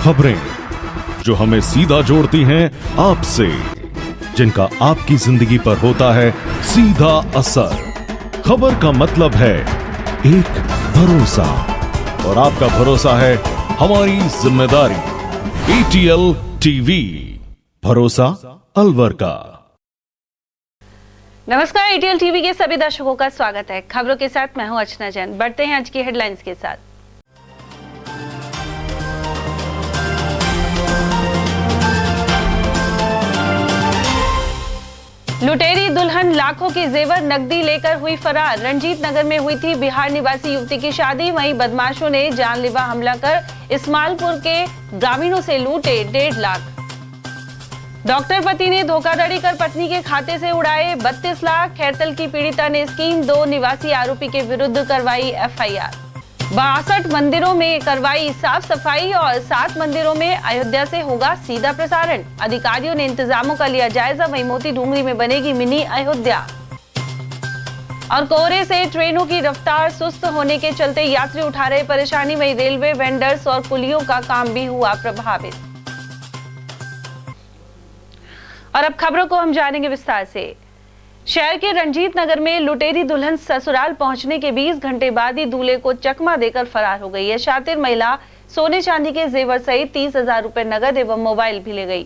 खबरें जो हमें सीधा जोड़ती हैं आपसे, जिनका आपकी जिंदगी पर होता है सीधा असर। खबर का मतलब है एक भरोसा, और आपका भरोसा है हमारी जिम्मेदारी। ATL टीवी, भरोसा अलवर का। नमस्कार, ATL टीवी के सभी दर्शकों का स्वागत है। खबरों के साथ मैं हूं अर्चना जैन। बढ़ते हैं आज की हेडलाइंस के साथ। लुटेरी दुल्हन लाखों की जेवर नकदी लेकर हुई फरार। रंजीत नगर में हुई थी बिहार निवासी युवती की शादी। वहीं बदमाशों ने जानलेवा हमला कर इस्माइलपुर के ग्रामीणों से लूटे 1.5 लाख। डॉक्टर पति ने धोखाधड़ी कर पत्नी के खाते से उड़ाए 32 लाख। खैरतल की पीड़िता ने स्कीम 2 निवासी आरोपी के विरुद्ध करवाई FIR। 62 मंदिरों में करवाई साफ सफाई और 7 मंदिरों में अयोध्या से होगा सीधा प्रसारण। अधिकारियों ने इंतजामों का लिया जायजा। वहीं मोती डूंगरी में बनेगी मिनी अयोध्या। और कोहरे से ट्रेनों की रफ्तार सुस्त होने के चलते यात्री उठा रहे परेशानी। वहीं रेलवे वेंडर्स और कुलियों का काम भी हुआ प्रभावित। और अब खबरों को हम जानेंगे विस्तार से। शहर के रंजीत नगर में लुटेरी दुल्हन ससुराल पहुंचने के 20 घंटे बाद ही दूल्हे को चकमा देकर फरार हो गई है। शातिर महिला सोने चांदी के जेवर सहित 30,000 रुपए नगद एवं मोबाइल भी ले गई।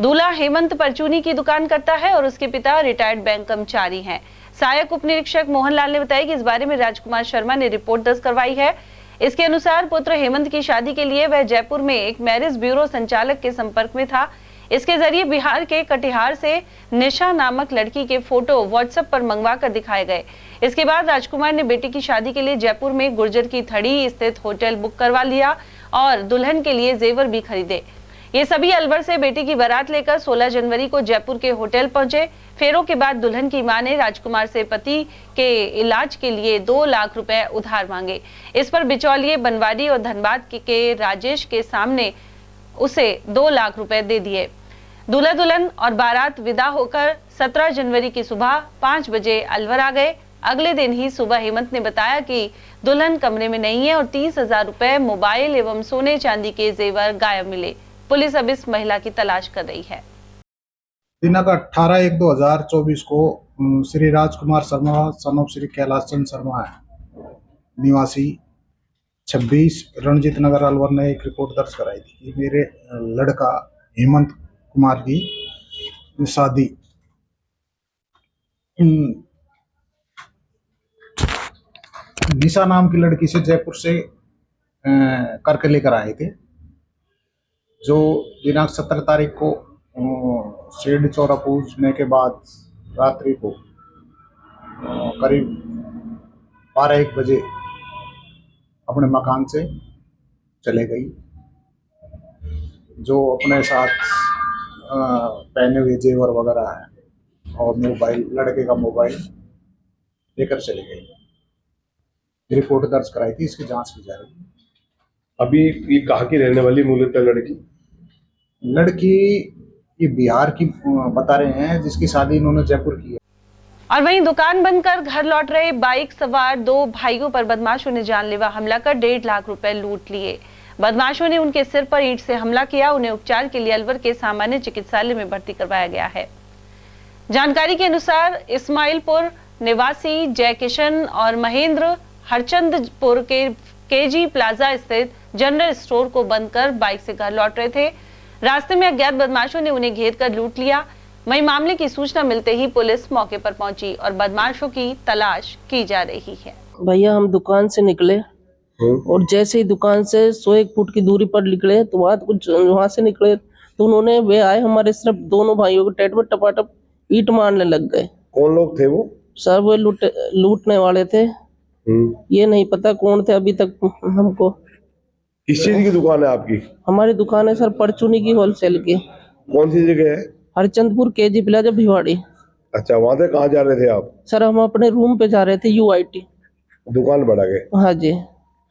दूल्हा हेमंत परचूनी की दुकान करता है और उसके पिता रिटायर्ड बैंक कर्मचारी हैं। सहायक उप निरीक्षक मोहनलाल ने बताया कि इस बारे में राजकुमार शर्मा ने रिपोर्ट दर्ज करवाई है। इसके अनुसार पुत्र हेमंत की शादी के लिए वह जयपुर में एक मैरिज ब्यूरो संचालक के संपर्क में था। इसके जरिए बिहार के कटिहार से निशा नामक लड़की के फोटो व्हाट्सएप पर मंगवाकर दिखाए गए। इसके बाद राजकुमार ने बेटी की शादी के लिए जयपुर में गुर्जर की थड़ी स्थित होटल बुक करवा लिया और दुल्हन के लिए जेवर भी खरीदे। ये सभी अलवर से बेटी की बारात लेकर 16 जनवरी को जयपुर के होटल पहुंचे। फेरों के बाद दुल्हन की मां ने राजकुमार से पति के इलाज के लिए 2 लाख रुपए उधार मांगे। इस पर बिचौलिए बनवारी और धनबाद के राजेश के सामने उसे 2 लाख रुपए दे दिए। दूल्हा दुल्हन और बारात विदा होकर 17 जनवरी की सुबह 5 बजे अलवर आ गए। अगले दिन ही सुबह हेमंत ने बताया कि दुल्हन कमरे में नहीं है और 30,000 रुपए, मोबाइल एवं सोने चांदी के जेवर गायब मिले। पुलिस अब इस महिला की तलाश कर रही है। दिनांक 18/1/2024 को श्री राजकुमार शर्मा सन ऑफ श्री कैलाश चंद शर्मा है निवासी 26 रणजीत नगर अलवर ने एक रिपोर्ट दर्ज कराई थी कि मेरे लड़का हेमंत कुमार की शादी निशा नाम की लड़की से जयपुर से करके लेकर आए थे, जो दिनांक 17 तारीख को शेड चौरा पूछने के बाद रात्रि को करीब 12-1 बजे अपने मकान से चले गई। जो अपने साथ पहने हुए जेवर वगैरह है और मोबाइल, लड़के का मोबाइल लेकर चले गई। रिपोर्ट दर्ज कराई थी, इसकी जांच की जा रही है। अभी ये कहाँ की रहने वाली मूलतः लड़की ये बिहार की बता रहे हैं, जिसकी शादी इन्होंने जयपुर की है। और वहीं दुकान बंद कर घर लौट रहे बाइक सवार 2 भाइयों पर बदमाशों ने जानलेवा हमला कर 1.5 लाख रुपए लूट लिए। बदमाशों ने उनके सिर पर ईंट से हमला किया। उन्हें उपचार के लिए अलवर के सामान्य चिकित्सालय में भर्ती करवाया गया है। जानकारी के अनुसार इस्माइलपुर निवासी जयकिशन और महेंद्र हरचंदपुर के KG प्लाजा स्थित जनरल स्टोर को बंद कर बाइक से घर लौट रहे थे। रास्ते में अज्ञात बदमाशों ने उन्हें घेर कर लूट लिया। वहीं मामले की सूचना मिलते ही पुलिस मौके पर पहुंची और बदमाशों की तलाश की जा रही है। भैया हम दुकान से निकले और जैसे ही दुकान से 100-1 फुट की दूरी पर निकले तो वहां से निकले तो उन्होंने वे आए हमारे सिर्फ दोनों भाइयों को टेट पर टपाटप ईंट मारने लग गए। कौन लोग थे वो? सर वो लूटने वाले थे। ये नहीं पता कौन थे अभी तक हमको। किस चीज की दुकान है आपकी? हमारी दुकान है सर परचूनी की, होलसेल की। कौन सी जगह है? Harchandpur KG plaza Bhiwadi. अच्छा, वहाँ से कहाँ जा रहे थे आप? सर हम अपने रूम पे जा रहे थे UIT। दुकान बढ़ा गए? हाँ जी।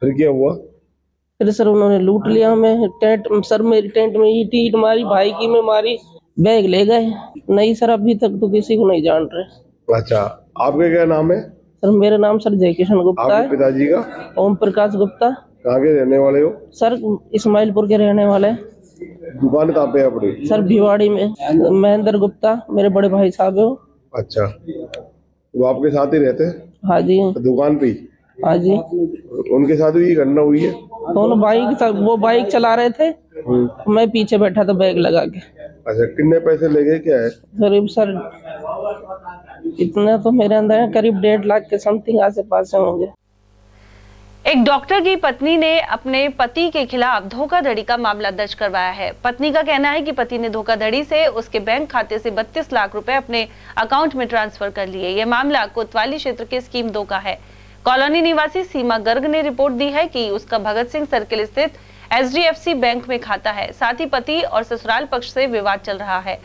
फिर क्या हुआ? फिर सर उन्होंने लूट लिया हमें। टेंट सर मेरी टेंट में ईंट मारी, भाई की में मारी, बैग ले गए। नहीं सर अभी तक तो किसी को नहीं जान रहे। अच्छा, आपका क्या नाम है? सर मेरा नाम सर जयकिशन गुप्ता है। पिताजी का? ओम प्रकाश गुप्ता। कहाँ के रहने वाले हो? सर इस्माइलपुर के रहने वाले। दुकान कहाँ पे है अपनी? सर भिवाड़ी में। महेंद्र गुप्ता मेरे बड़े भाई साहब है वो। अच्छा, वो आपके साथ ही रहते हैं? हाँ जी। दुकान पे ही? हाँ जी। उनके साथ भी घटना हुई है? दोनों बाइक, वो बाइक चला रहे थे, मैं पीछे बैठा था बैग लगा के। अच्छा, कितने पैसे ले गए, क्या है? करीब सर इतना तो मेरे अंदर है, करीब 1.5 लाख के समथिंग आसे पास होंगे। एक डॉक्टर की पत्नी ने अपने पति के खिलाफ धोखाधड़ी का मामला दर्ज करवाया है। पत्नी का कहना है कि पति ने धोखाधड़ी से उसके बैंक खाते से 32 लाख रुपए अपने अकाउंट में ट्रांसफर कर लिए। यह मामला कोतवाली क्षेत्र के स्कीम 2 का है। कॉलोनी निवासी सीमा गर्ग ने रिपोर्ट दी है कि उसका भगत सिंह सर्किल स्थित HDFC बैंक में खाता है। साथ ही पति और ससुराल पक्ष से विवाद चल रहा है।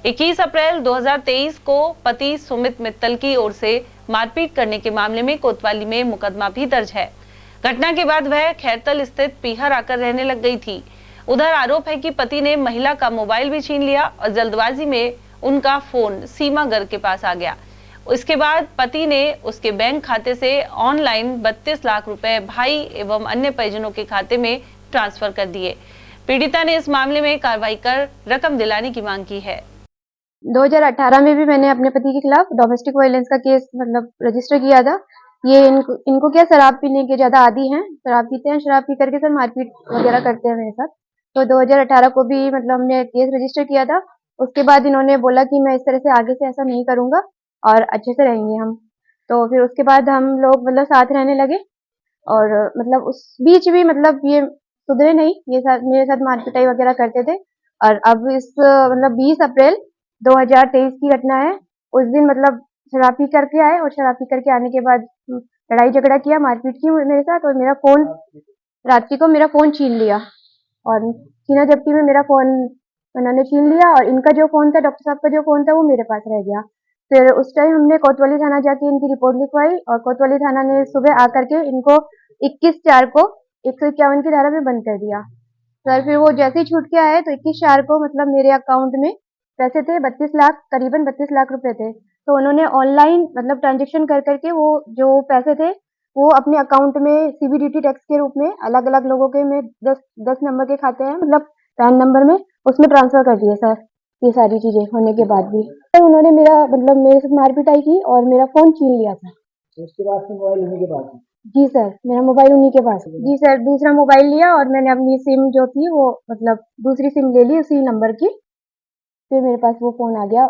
21 अप्रैल 2023 को पति सुमित मित्तल की ओर से मारपीट करने के मामले में कोतवाली में मुकदमा भी दर्ज है। घटना के बाद वह खैरतल स्थित पीहर आकर रहने लग गई थी। उधर आरोप है कि पति ने महिला का मोबाइल भी छीन लिया और जल्दबाजी में उनका फोन सीमा गर्ग के पास आ गया। इसके बाद पति ने उसके बैंक खाते से ऑनलाइन 32 लाख रुपए भाई एवं अन्य परिजनों के खाते में ट्रांसफर कर दिए। पीड़िता ने इस मामले में कार्रवाई कर रकम दिलाने की मांग की है। 2018 में भी मैंने अपने पति के खिलाफ डोमेस्टिक वायलेंस का केस रजिस्टर किया था। ये इनको क्या शराब पीने के ज्यादा आदी हैं, शराब पीते हैं, शराब पी करके सर मारपीट वगैरह करते हैं मेरे साथ। तो 2018 को भी हमने केस रजिस्टर किया था। उसके बाद इन्होंने बोला कि मैं इस तरह से आगे से ऐसा नहीं करूंगा और अच्छे से रहेंगे हम। तो फिर उसके बाद हम लोग साथ रहने लगे और उस बीच भी ये सुधरे नहीं, ये मेरे साथ मारपिटाई वगैरह करते थे। और अब इस 20 अप्रैल 2023 की घटना है। उस दिन शराब पी करके आए और शराब पी करके आने के बाद लड़ाई झगड़ा किया, मारपीट की मेरे साथ और मेरा फोन रात्रि को मेरा फोन छीन लिया। और छीना झपटी में मेरा फोन उन्होंने छीन लिया और इनका जो फोन था, डॉक्टर साहब का जो फोन था, वो मेरे पास रह गया। फिर उस टाइम हमने कोतवाली थाना जाके इनकी रिपोर्ट लिखवाई और कोतवाली थाना ने सुबह आकर के इनको 21/4 को 151 की धारा में बंद कर दिया। सर फिर वो जैसे ही छूट के आए तो 21/4 को मेरे अकाउंट में पैसे थे 32 लाख, करीबन 32 लाख रुपए थे। तो उन्होंने ऑनलाइन ट्रांजेक्शन कर करके वो जो पैसे थे वो अपने अकाउंट में CBDT टैक्स के रूप में अलग अलग लोगों के में 10 नंबर के खाते हैं पैन नंबर में, उसमें ट्रांसफर कर दिए सर। ये सारी चीजें होने के बाद भी सर उन्होंने मेरा मेरे साथ मारपिटाई की और मेरा फोन छीन लिया था। उसके बाद मोबाइल उन्हीं के पास? जी सर, मेरा मोबाइल उन्हीं के पास। जी सर, दूसरा मोबाइल लिया और मैंने अपनी सिम जो थी वो दूसरी सिम ले ली उसी नंबर की। फिर मेरे पास वो फोन आ गया।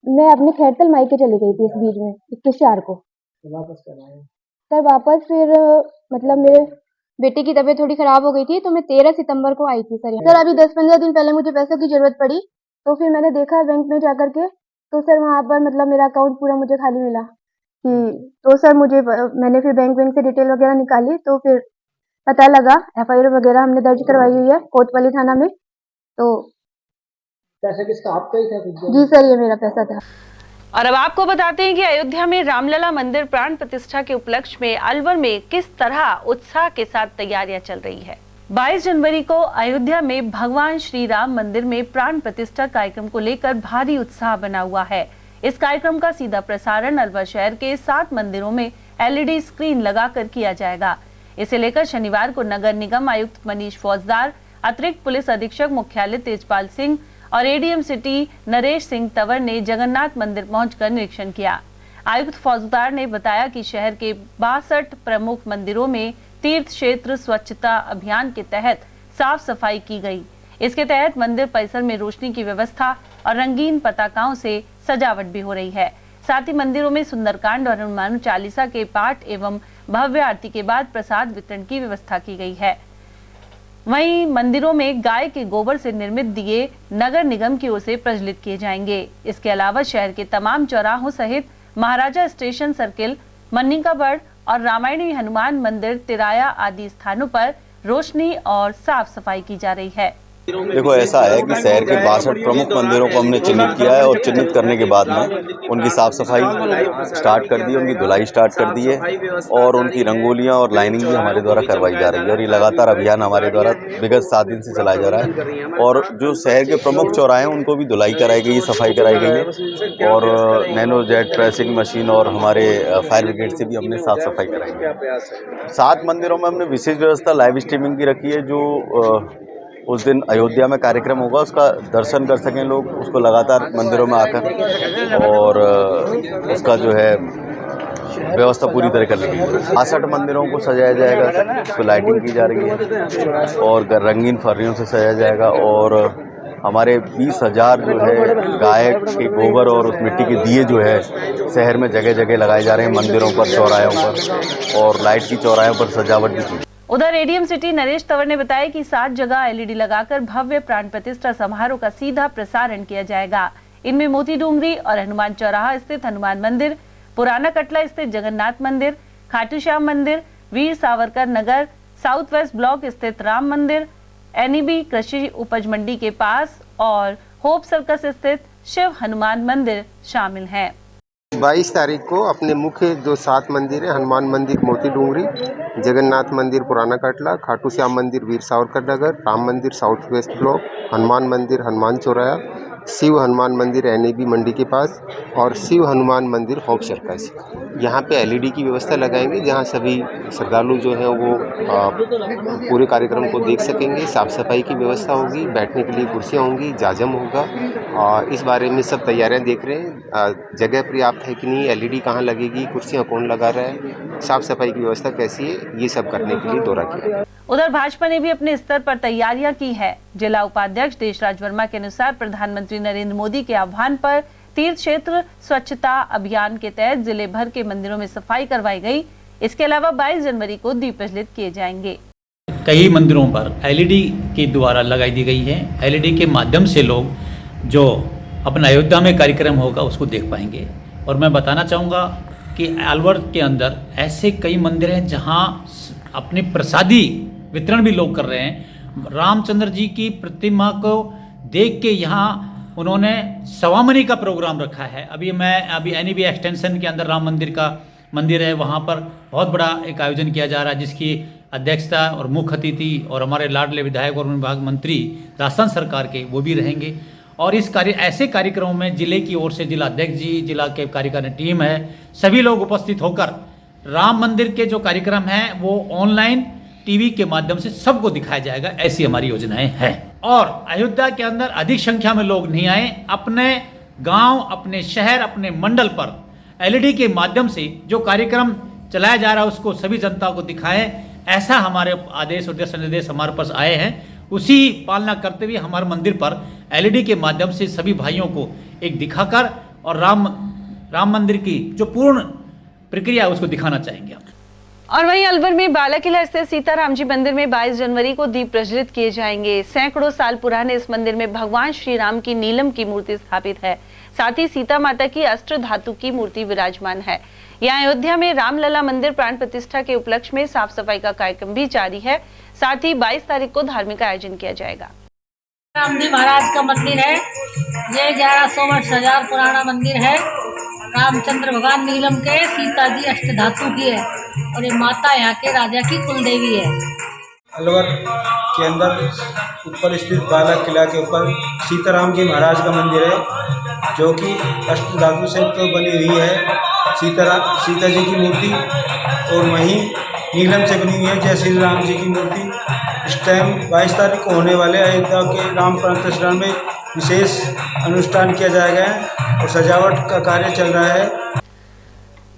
मैं अपने खैरतल मायके चली गई थी इस बीच में 21/4 को। वापस कब आए सर? वापस फिर मेरे बेटे की तबीयत थोड़ी खराब हो गई थी तो मैं 13 सितंबर को आई थी सर। अभी 10-15 दिन पहले मुझे पैसों की जरूरत पड़ी तो फिर मैंने देखा बैंक में जाकर के तो सर वहां पर मेरा अकाउंट पूरा मुझे खाली मिला। तो सर मैंने फिर बैंक से डिटेल वगैरह निकाली तो फिर पता लगा, FIR वगैरह हमने दर्ज करवाई हुई है कोतवाली थाना में। तो पैसा किसका? आपका ही था? जी सर, ये मेरा पैसा था। और अब आपको बताते हैं कि अयोध्या में रामलला मंदिर प्राण प्रतिष्ठा के उपलक्ष्य में अलवर में किस तरह उत्साह के साथ तैयारियां चल रही है। 22 जनवरी को अयोध्या में भगवान श्री राम मंदिर में प्राण प्रतिष्ठा कार्यक्रम को लेकर भारी उत्साह बना हुआ है। इस कार्यक्रम का सीधा प्रसारण अलवर शहर के 7 मंदिरों में LED स्क्रीन लगाकर किया जाएगा। इसे लेकर शनिवार को नगर निगम आयुक्त मनीष फौजदार, अतिरिक्त पुलिस अधीक्षक मुख्यालय तेजपाल सिंह और ADM सिटी नरेश सिंह तंवर ने जगन्नाथ मंदिर पहुंचकर निरीक्षण किया। आयुक्त फौजदार ने बताया कि शहर के 62 प्रमुख मंदिरों में तीर्थ क्षेत्र स्वच्छता अभियान के तहत साफ सफाई की गई। इसके तहत मंदिर परिसर में रोशनी की व्यवस्था और रंगीन पताकाओं से सजावट भी हो रही है। साथ ही मंदिरों में सुंदरकांड और हनुमान चालीसा के पाठ एवं भव्य आरती के बाद प्रसाद वितरण की व्यवस्था की गई है। वहीं मंदिरों में गाय के गोबर से निर्मित दिए नगर निगम की ओर से प्रज्वलित किए जाएंगे। इसके अलावा शहर के तमाम चौराहों सहित महाराजा स्टेशन सर्किल, मन्निकाबड़ और रामायणी हनुमान मंदिर, तिराया आदि स्थानों पर रोशनी और साफ सफाई की जा रही है। देखो, ऐसा है कि शहर के 62 प्रमुख मंदिरों को हमने चिन्हित किया है और चिन्हित करने के बाद में उनकी साफ सफाई स्टार्ट कर दी है, उनकी धुलाई स्टार्ट कर दी है और उनकी रंगोलियां और लाइनिंग भी हमारे द्वारा करवाई जा रही है और ये लगातार अभियान हमारे द्वारा विगत 7 दिन से चलाया जा रहा है। और जो शहर के प्रमुख चौराहे हैं उनको भी धुलाई कराई गई है, सफाई कराई गई है और नैनो जेट प्रेसिंग मशीन और हमारे फायर ब्रिगेड से भी हमने साफ सफाई कराई है। 7 मंदिरों में हमने विशेष व्यवस्था लाइव स्ट्रीमिंग की रखी है। जो उस दिन अयोध्या में कार्यक्रम होगा उसका दर्शन कर सकें लोग, उसको लगातार मंदिरों में आकर, और उसका जो है व्यवस्था पूरी तरह कर ली गई है। 62 मंदिरों को सजाया जाएगा, उसको लाइटिंग की जा रही है और रंगीन फर्रियों से सजाया जाएगा और हमारे 20,000 जो है गाय के गोबर और उस मिट्टी के दिए जो है शहर में जगह जगह लगाए जा रहे हैं, मंदिरों पर, चौराहों पर, और लाइट की चौराहों पर सजावट भी की। उधर एडीएम सिटी नरेश तंवर ने बताया कि 7 जगह एलईडी लगाकर भव्य प्राण प्रतिष्ठा समारोह का सीधा प्रसारण किया जाएगा। इनमें मोती डूंगरी और हनुमान चौराहा स्थित हनुमान मंदिर, पुराना कटला स्थित जगन्नाथ मंदिर, खाटू श्याम मंदिर, Veer Savarkar Nagar, south west block स्थित राम मंदिर, एनईबी कृषि उपज मंडी के पास और होप सर्कस स्थित शिव हनुमान मंदिर शामिल हैं। 22 तारीख को अपने मुख्य जो 7 मंदिर है, हनुमान मंदिर मोती डूंगरी, जगन्नाथ मंदिर पुराना कटला, खाटू श्याम मंदिर वीर सावरकर नगर, राम मंदिर साउथ वेस्ट ब्लॉक, हनुमान मंदिर हनुमान चौराहा, शिव हनुमान मंदिर एनईबी मंडी के पास और शिव हनुमान मंदिर होप सर्कस, यहाँ पे एलईडी की व्यवस्था लगाएंगे जहाँ सभी श्रद्धालु जो हैं वो पूरे कार्यक्रम को देख सकेंगे। साफ सफाई की व्यवस्था होगी, बैठने के लिए कुर्सियाँ होंगी, जाजम होगा और इस बारे में सब तैयारियां देख रहे हैं। जगह पर्याप्त है कि नहीं, एलईडी कहाँ लगेगी, कुर्सियाँ कौन लगा रहा है, साफ सफाई की व्यवस्था कैसी है, ये सब करने के लिए दौरा किया। उधर भाजपा ने भी अपने स्तर पर तैयारियां की है। जिला उपाध्यक्ष देशराज वर्मा के अनुसार प्रधानमंत्री नरेंद्र मोदी के आह्वान पर तीर्थ क्षेत्र स्वच्छता अभियान के तहत जिले भर के मंदिरों में सफाई करवाई गई। इसके अलावा 22 जनवरी को दीप प्रज्वलित किए जाएंगे। कई मंदिरों पर एलईडी के द्वारा लगाई दी गई है। एलईडी के माध्यम से लोग जो अपना अयोध्या में कार्यक्रम होगा उसको देख पाएंगे। और मैं बताना चाहूँगा कि अलवर के अंदर ऐसे कई मंदिर हैं जहाँ अपने प्रसादी वितरण भी लोग कर रहे हैं। रामचंद्र जी की प्रतिमा को देख के यहाँ उन्होंने सवामनी का प्रोग्राम रखा है। अभी एनईबी एक्सटेंशन के अंदर राम मंदिर का मंदिर है, वहाँ पर बहुत बड़ा एक आयोजन किया जा रहा है जिसकी अध्यक्षता और मुख्य अतिथि और हमारे लाडले विधायक और विभाग मंत्री राजस्थान सरकार के वो भी रहेंगे। और इस ऐसे कार्यक्रमों में जिले की ओर से जिला अध्यक्ष जी, जिला के कार्यकारिणी टीम है, सभी लोग उपस्थित होकर राम मंदिर के जो कार्यक्रम हैं वो ऑनलाइन टीवी के माध्यम से सबको दिखाया जाएगा। ऐसी हमारी योजनाएं हैं। और अयोध्या के अंदर अधिक संख्या में लोग नहीं आए, अपने गांव, अपने शहर, अपने मंडल पर एलईडी के माध्यम से जो कार्यक्रम चलाया जा रहा है उसको सभी जनता को दिखाएं। ऐसा हमारे आदेश और दिशा निर्देश हमारे पास आए हैं, उसी पालना करते हुए हमारे मंदिर पर एलईडी के माध्यम से सभी भाइयों को एक दिखाकर और राम मंदिर की जो पूर्ण प्रक्रिया है उसको दिखाना चाहेंगे। और वहीं अलवर में बाला किला स्थित सीताराम जी मंदिर में 22 जनवरी को दीप प्रज्वलित किए जाएंगे। सैकड़ों साल पुराने इस मंदिर में भगवान श्री राम की नीलम की मूर्ति स्थापित है। साथ ही सीता माता की अष्ट धातु की मूर्ति विराजमान है। यहाँ अयोध्या में रामलला मंदिर प्राण प्रतिष्ठा के उपलक्ष्य में साफ सफाई का कार्यक्रम भी जारी है। साथ ही 22 तारीख को धार्मिक आयोजन किया जाएगा। राम जी महाराज का मंदिर है। ये 1100 वर्ष हजार पुराना मंदिर है। रामचंद्र भगवान नीलम के, सीता जी अष्ट धातु की है और ये माता यहाँ के राजा की कुल देवी है। अलवर के अंदर ऊपर स्थित बाला किला के ऊपर सीताराम जी महाराज का मंदिर है जो कि अष्ट धातु से तो बनी हुई है। सीता जी की मूर्ति और वहीं नीलम से बनी हुई है जय श्री राम जी की मूर्ति। इस टाइम 22 तारीख को होने वाले अयोध्या के राम प्राण प्रतिष्ठा में विशेष अनुष्ठान किया जाएगा और सजावट का कार्य चल रहा है।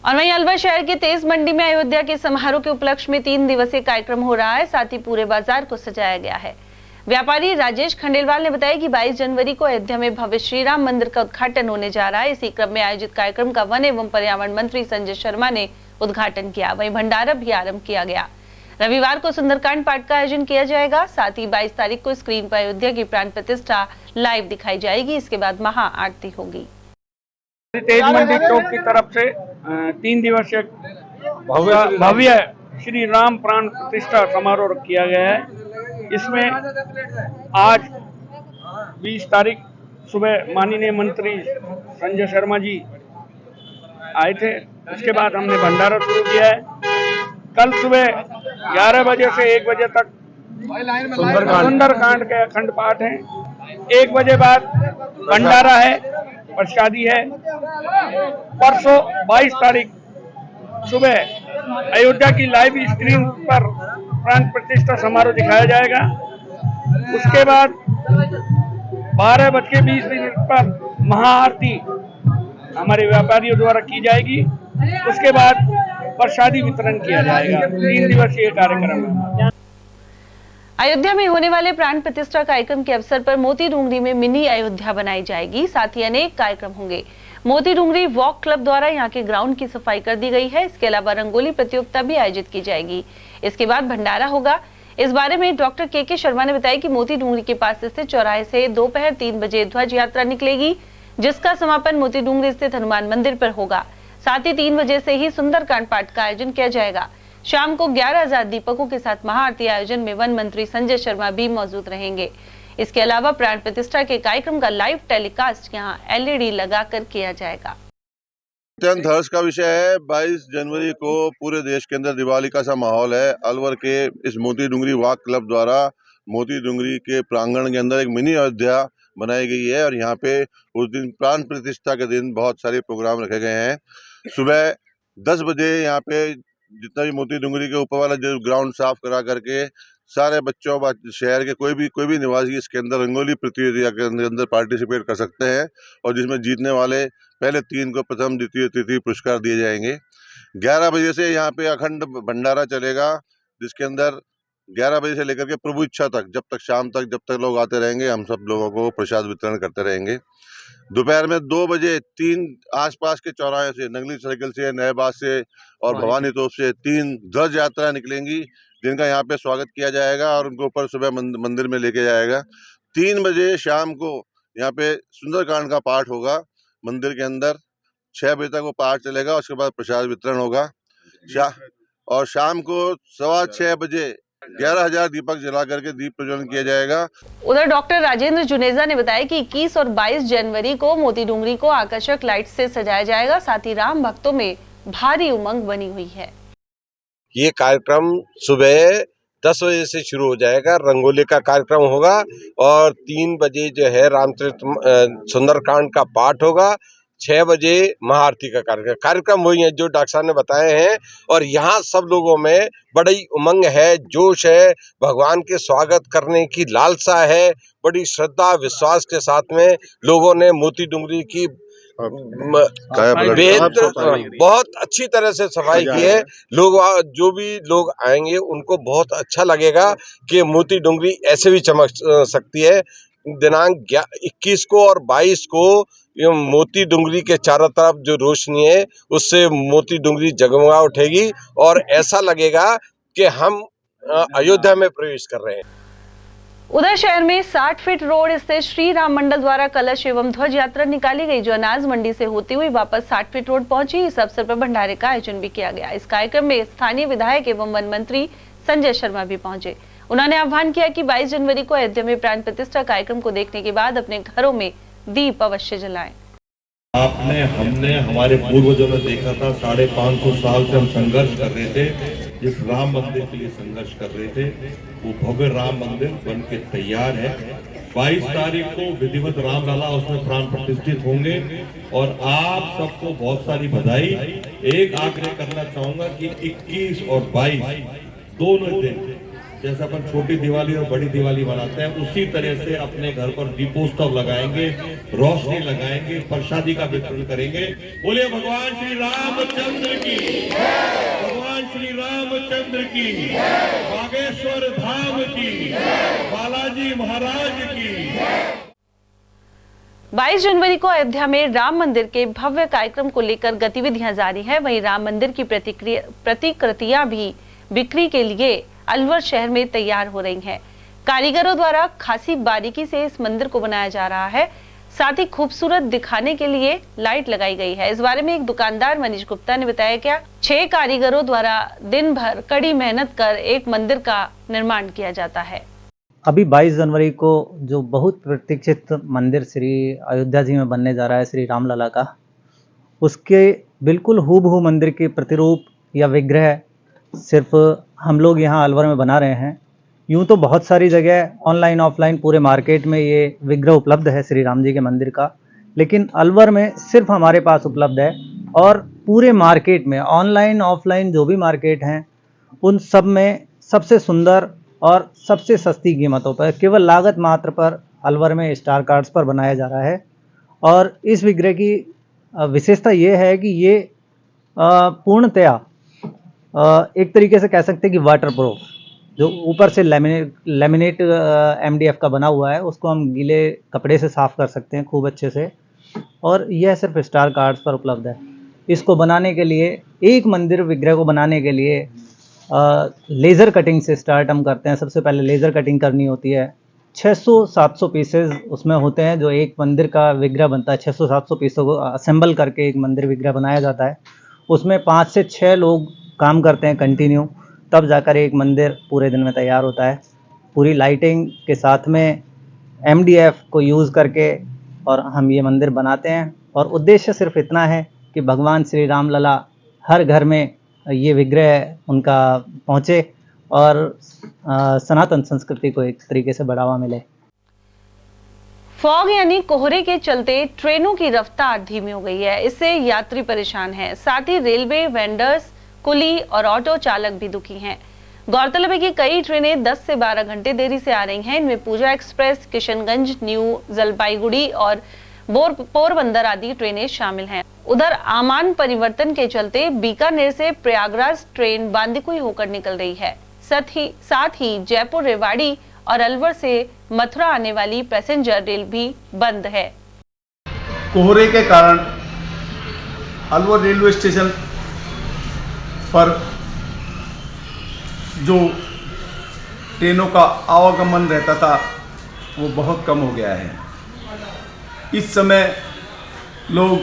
और वहीं अलवर शहर की तेज मंडी में अयोध्या के समारोह के उपलक्ष्य में 3 दिवसीय कार्यक्रम हो रहा है। साथ ही पूरे बाजार को सजाया गया है। व्यापारी राजेश खंडेलवाल ने बताया कि 22 जनवरी को अयोध्या में भव्य श्री राम मंदिर का उद्घाटन होने जा रहा है। इसी क्रम में आयोजित कार्यक्रम का वन एवं पर्यावरण मंत्री संजय शर्मा ने उद्घाटन किया। वहीं भंडारा भी आरंभ किया गया। रविवार को सुंदरकांड पाठ का आयोजन किया जाएगा। साथ ही 22 तारीख को स्क्रीन पर अयोध्या की प्राण प्रतिष्ठा लाइव दिखाई जाएगी। इसके बाद महा आरती होगी। तेज मंडी चौक की तरफ से 3 दिवसीय भव्य श्री राम प्राण प्रतिष्ठा समारोह किया गया है। इसमें आज 20 तारीख सुबह माननीय मंत्री संजय शर्मा जी आए थे। उसके बाद हमने भंडारा शुरू किया है। कल सुबह 11 बजे से 1 बजे तक सुंदरकांड के अखंड पाठ है। 1 बजे बाद भंडारा है, प्रसादी है। परसों 22 तारीख सुबह अयोध्या की लाइव स्क्रीन पर प्राण प्रतिष्ठा समारोह दिखाया जाएगा। उसके बाद 12:20 पर महाआरती हमारे व्यापारियों द्वारा की जाएगी। उसके बाद प्रसादी वितरण किया जाएगा। 3 दिवसीय कार्यक्रम है। अयोध्या में होने वाले प्राण प्रतिष्ठा कार्यक्रम के अवसर पर मोती डूंगरी में मिनी अयोध्या बनाई जाएगी। साथ ही अनेक कार्यक्रम होंगे। मोती डूंगरी वॉक क्लब द्वारा यहाँ के ग्राउंड की सफाई कर दी गई है। इसके अलावा रंगोली प्रतियोगिता भी आयोजित की जाएगी। इसके बाद भंडारा होगा। इस बारे में डॉक्टर के शर्मा ने बताया कि मोती डूंगरी के पास स्थित चौराहे से दोपहर 3 बजे ध्वज यात्रा निकलेगी, जिसका समापन मोती डूंगरी स्थित हनुमान मंदिर पर होगा। साथ ही 3 बजे से ही सुंदरकांड पाठ का आयोजन किया जाएगा। शाम को 11,000 दीपकों के साथ महाआरती आयोजन में वन मंत्री संजय शर्मा भी मौजूद रहेंगे। इसके अलावा प्राण प्रतिष्ठा के कार्यक्रम का लाइव टेलीकास्ट यहां LED लगाकर किया जाएगा। अत्यंत हर्ष का विषय है। 22 जनवरी को पूरे देश के अंदर दिवाली का सा माहौल है। अलवर के इस मोती डूंगरी वॉक क्लब द्वारा मोती डूंगरी के प्रांगण के अंदर एक मिनी अयोध्या बनाई गई है और यहाँ पे उस दिन प्राण प्रतिष्ठा के दिन बहुत सारे प्रोग्राम रखे गए हैं। सुबह 10 बजे यहाँ पे जितना भी मोती डूंगरी के ऊपर वाला जो ग्राउंड साफ करा करके सारे बच्चों शहर के कोई भी निवासी इसके अंदर रंगोली प्रतियोगिता के अंदर पार्टिसिपेट कर सकते हैं और जिसमें जीतने वाले पहले 3 को प्रथम, द्वितीय, तृतीय पुरस्कार दिए जाएंगे। 11 बजे से यहाँ पे अखंड भंडारा चलेगा, जिसके अंदर 11 बजे से लेकर के प्रभु इच्छा तक, जब तक शाम तक, जब तक लोग आते रहेंगे, हम सब लोगों को प्रसाद वितरण करते रहेंगे। दोपहर में 2 बजे 3 आसपास के चौराहे से, नगली सर्किल से, नए बाग से और भवानी तोप से 3 ध्वज यात्रा निकलेंगी, जिनका यहाँ पे स्वागत किया जाएगा और उनको ऊपर सुबह मंदिर में लेके जाएगा। 3 बजे शाम को यहाँ पे सुंदरकांड का पाठ होगा मंदिर के अंदर। 6 बजे तक वो पाठ चलेगा। उसके बाद प्रसाद वितरण होगा और शाम को 6:15 बजे 11,000 दीपक जला करके दीप प्रज्वलन किया जाएगा। उधर डॉक्टर राजेंद्र जुनेजा ने बताया कि 21 और 22 जनवरी को मोती डूंगरी को आकर्षक लाइट से सजाया जाएगा। साथ ही राम भक्तों में भारी उमंग बनी हुई है। ये कार्यक्रम सुबह 10 बजे से शुरू हो जाएगा। रंगोली का कार्यक्रम होगा और 3 बजे जो है रामचरित सुंदरकांड का पाठ होगा। 6 बजे महाआरती का कार्यक्रम वही है जो डॉक्टर साहब ने बताए हैं। और यहाँ सब लोगों में बड़ी उमंग है, जोश है, भगवान के स्वागत करने की लालसा है। बड़ी श्रद्धा विश्वास के साथ में लोगों ने मोती डूंगरी की बहुत अच्छी तरह से सफाई की है। लोग जो भी लोग आएंगे उनको बहुत अच्छा लगेगा कि मोती डूंगरी ऐसे भी चमक सकती है। दिनांक 21 को और 22 को मोती डूंगरी के चारों तरफ जो रोशनी है उससे मोती डूंगरी जगमगा उठेगी और ऐसा लगेगा कि हम अयोध्या में प्रवेश कर रहे हैं। उधर शहर में 60 फीट रोड स्थित श्री राम मंडल द्वारा कलश एवं ध्वज यात्रा निकाली गई, जो अनाज मंडी से होती हुई वापस 60 फीट रोड पहुंची। इस अवसर पर भंडारे का आयोजन भी किया गया। इस कार्यक्रम में स्थानीय विधायक एवं वन मंत्री संजय शर्मा भी पहुंचे। उन्होंने आह्वान किया कि 22 जनवरी को अयोध्या में प्राण प्रतिष्ठा कार्यक्रम को देखने के बाद अपने घरों में दीप अवश्य जलाएं। हमने हमारे पूर्वजों ने देखा था, 550 साल से हम संघर्ष कर रहे थे, जिस राम मंदिर के लिए संघर्ष कर रहे थे, वो भव्य राम मंदिर बन के तैयार है। 22 तारीख को विधिवत रामलला उसमें प्राण प्रतिष्ठित होंगे और आप सबको बहुत सारी बधाई। एक आग्रह करना चाहूंगा कि 21 और 22 दोनों दिन जैसे अपन छोटी दिवाली और बड़ी दिवाली मनाते हैं, उसी तरह से अपने घर पर दीपोत्सव लगाएंगे, रोशनी लगाएंगे, प्रसादी का वितरण करेंगे। बोलिए भगवान श्री रामचंद्र की, भगवान श्री रामचंद्र की, बागेश्वर धाम की, बालाजी महाराज की। 22 जनवरी को अयोध्या में राम मंदिर के भव्य कार्यक्रम को लेकर गतिविधियां जारी है। वहीं राम मंदिर की प्रतिकृतियां भी बिक्री के लिए अलवर शहर में तैयार हो रही हैं। कारीगरों द्वारा खासी बारीकी से इस मंदिर को बनाया जा रहा है। साथ ही खूबसूरत दिखाने के लिए लाइट लगाई गई है। इस बारे में एक दुकानदार मनीष गुप्ता ने बताया कि 6 कारीगरों द्वारा दिन भर कड़ी मेहनत कर एक मंदिर का निर्माण किया जाता है। अभी 22 जनवरी को जो बहुत प्रतीक्षित मंदिर श्री अयोध्या जी में बनने जा रहा है श्री रामलला का, उसके बिल्कुल हूबहू मंदिर के प्रतिरूप या विग्रह सिर्फ हम लोग यहाँ अलवर में बना रहे हैं। यूँ तो बहुत सारी जगह ऑनलाइन ऑफलाइन पूरे मार्केट में ये विग्रह उपलब्ध है श्री राम जी के मंदिर का, लेकिन अलवर में सिर्फ हमारे पास उपलब्ध है। और पूरे मार्केट में ऑनलाइन ऑफलाइन जो भी मार्केट हैं उन सब में सबसे सुंदर और सबसे सस्ती कीमतों पर केवल लागत मात्र पर अलवर में स्टार कार्ड्स पर बनाया जा रहा है। और इस विग्रह की विशेषता ये है कि ये पूर्णतया एक तरीके से कह सकते हैं कि वाटर प्रूफ, जो ऊपर से लेमिनेट MDF का बना हुआ है उसको हम गीले कपड़े से साफ़ कर सकते हैं खूब अच्छे से। और यह सिर्फ स्टार कार्ड्स पर उपलब्ध है। इसको बनाने के लिए, एक मंदिर विग्रह को बनाने के लिए लेज़र कटिंग से स्टार्ट हम करते हैं। सबसे पहले लेज़र कटिंग करनी होती है। 600-700 पीसेज उसमें होते हैं जो एक मंदिर का विग्रह बनता है। 600-700 पीसों को असेंबल करके एक मंदिर विग्रह बनाया जाता है। उसमें 5 से 6 लोग काम करते हैं कंटिन्यू, तब जाकर एक मंदिर पूरे दिन में तैयार होता है। पूरी लाइटिंग के साथ में MDF को यूज़ करके और हम ये मंदिर बनाते हैं। और उद्देश्य सिर्फ इतना है कि भगवान श्री रामलला हर घर में ये विग्रह उनका पहुँचे और सनातन संस्कृति को एक तरीके से बढ़ावा मिले। फॉग यानी कोहरे के चलते ट्रेनों की रफ्तार धीमी हो गई है। इससे यात्री परेशान हैं, साथ ही रेलवे, वेंडर्स, कुली और ऑटो चालक भी दुखी हैं। गौरतलब है कि कई ट्रेनें 10 से 12 घंटे देरी से आ रही हैं। इनमें पूजा एक्सप्रेस, किशनगंज, न्यू जलपाईगुड़ी और पोरबंदर आदि ट्रेनें शामिल हैं। उधर आमान परिवर्तन के चलते बीकानेर से प्रयागराज ट्रेन बांदीकुई होकर निकल रही है। साथ ही जयपुर, रेवाड़ी और अलवर से मथुरा आने वाली पैसेंजर रेल भी बंद है। कोहरे के कारण अलवर रेलवे स्टेशन पर जो ट्रेनों का आवागमन रहता था वो बहुत कम हो गया है। इस समय लोग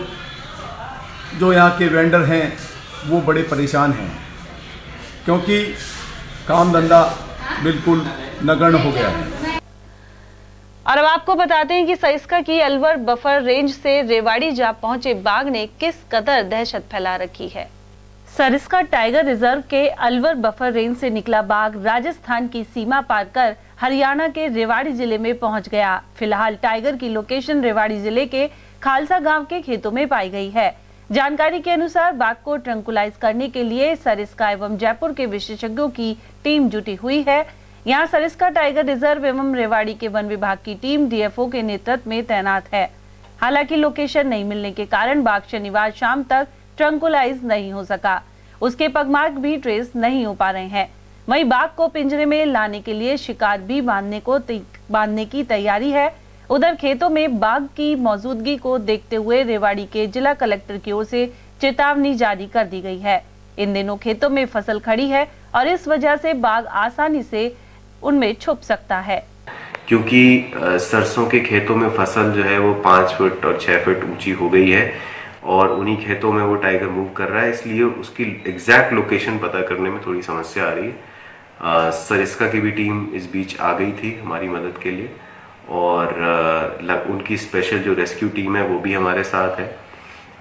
जो यहाँ के वेंडर हैं वो बड़े परेशान हैं, क्योंकि काम धंधा बिल्कुल नगण्य हो गया है। और अब आपको बताते हैं कि सरिस्का की अलवर बफर रेंज से रेवाड़ी जा पहुंचे बाघ ने किस कदर दहशत फैला रखी है। सरिस्का टाइगर रिजर्व के अलवर बफर रेंज से निकला बाघ राजस्थान की सीमा पार कर हरियाणा के रेवाड़ी जिले में पहुंच गया। फिलहाल टाइगर की लोकेशन रेवाड़ी जिले के खालसा गांव के खेतों में पाई गई है। जानकारी के अनुसार बाघ को ट्रंकुलाइज करने के लिए सरिस्का एवं जयपुर के विशेषज्ञों की टीम जुटी हुई है। यहाँ सरिस्का टाइगर रिजर्व एवं रेवाड़ी के वन विभाग की टीम DFO के नेतृत्व में तैनात है। हालांकि लोकेशन नहीं मिलने के कारण बाघ शनिवार शाम तक ट्रंकुलाइज नहीं हो सका। उसके पगमार्क भी ट्रेस नहीं हो पा रहे हैं। वहीं बाघ को पिंजरे में लाने के लिए शिकार भी बांधने की तैयारी है। उधर खेतों में बाघ की मौजूदगी को देखते हुए रेवाड़ी के जिला कलेक्टर की ओर से चेतावनी जारी कर दी गई है। इन दिनों खेतों में फसल खड़ी है और इस वजह से बाघ आसानी से उनमें छुप सकता है। क्योंकि सरसों के खेतों में फसल जो है वो 5 फुट और 6 फुट ऊंची हो गई है और उन्हीं खेतों में वो टाइगर मूव कर रहा है, इसलिए उसकी एग्जैक्ट लोकेशन पता करने में थोड़ी समस्या आ रही है। सरिस्का की भी टीम इस बीच आ गई थी हमारी मदद के लिए और उनकी स्पेशल जो रेस्क्यू टीम है वो भी हमारे साथ है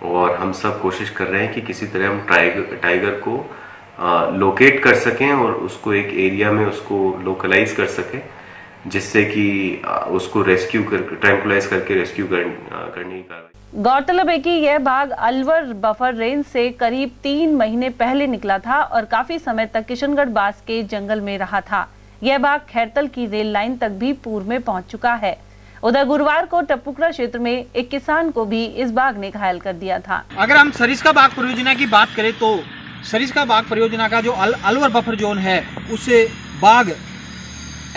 और हम सब कोशिश कर रहे हैं कि किसी तरह हम टाइगर को लोकेट कर सकें और उसको एक एरिया में उसको लोकलाइज कर सकें, जिससे कि उसको रेस्क्यू कर ट्रैंकुलाइज करके रेस्क्यू करने की कार्रवाई। गौरतलब है कि यह बाघ अलवर बफर रेंज से करीब 3 महीने पहले निकला था और काफी समय तक किशनगढ़ बास के जंगल में रहा था। यह बाघ खैरतल की रेल लाइन तक भी पूर्व में पहुंच चुका है। उधर गुरुवार को टपुकरा क्षेत्र में एक किसान को भी इस बाघ ने घायल कर दिया था। अगर हम सरिस्का बाघ परियोजना की बात करें तो सरिस्का बाघ परियोजना का जो अलवर बफर जोन है उससे बाघ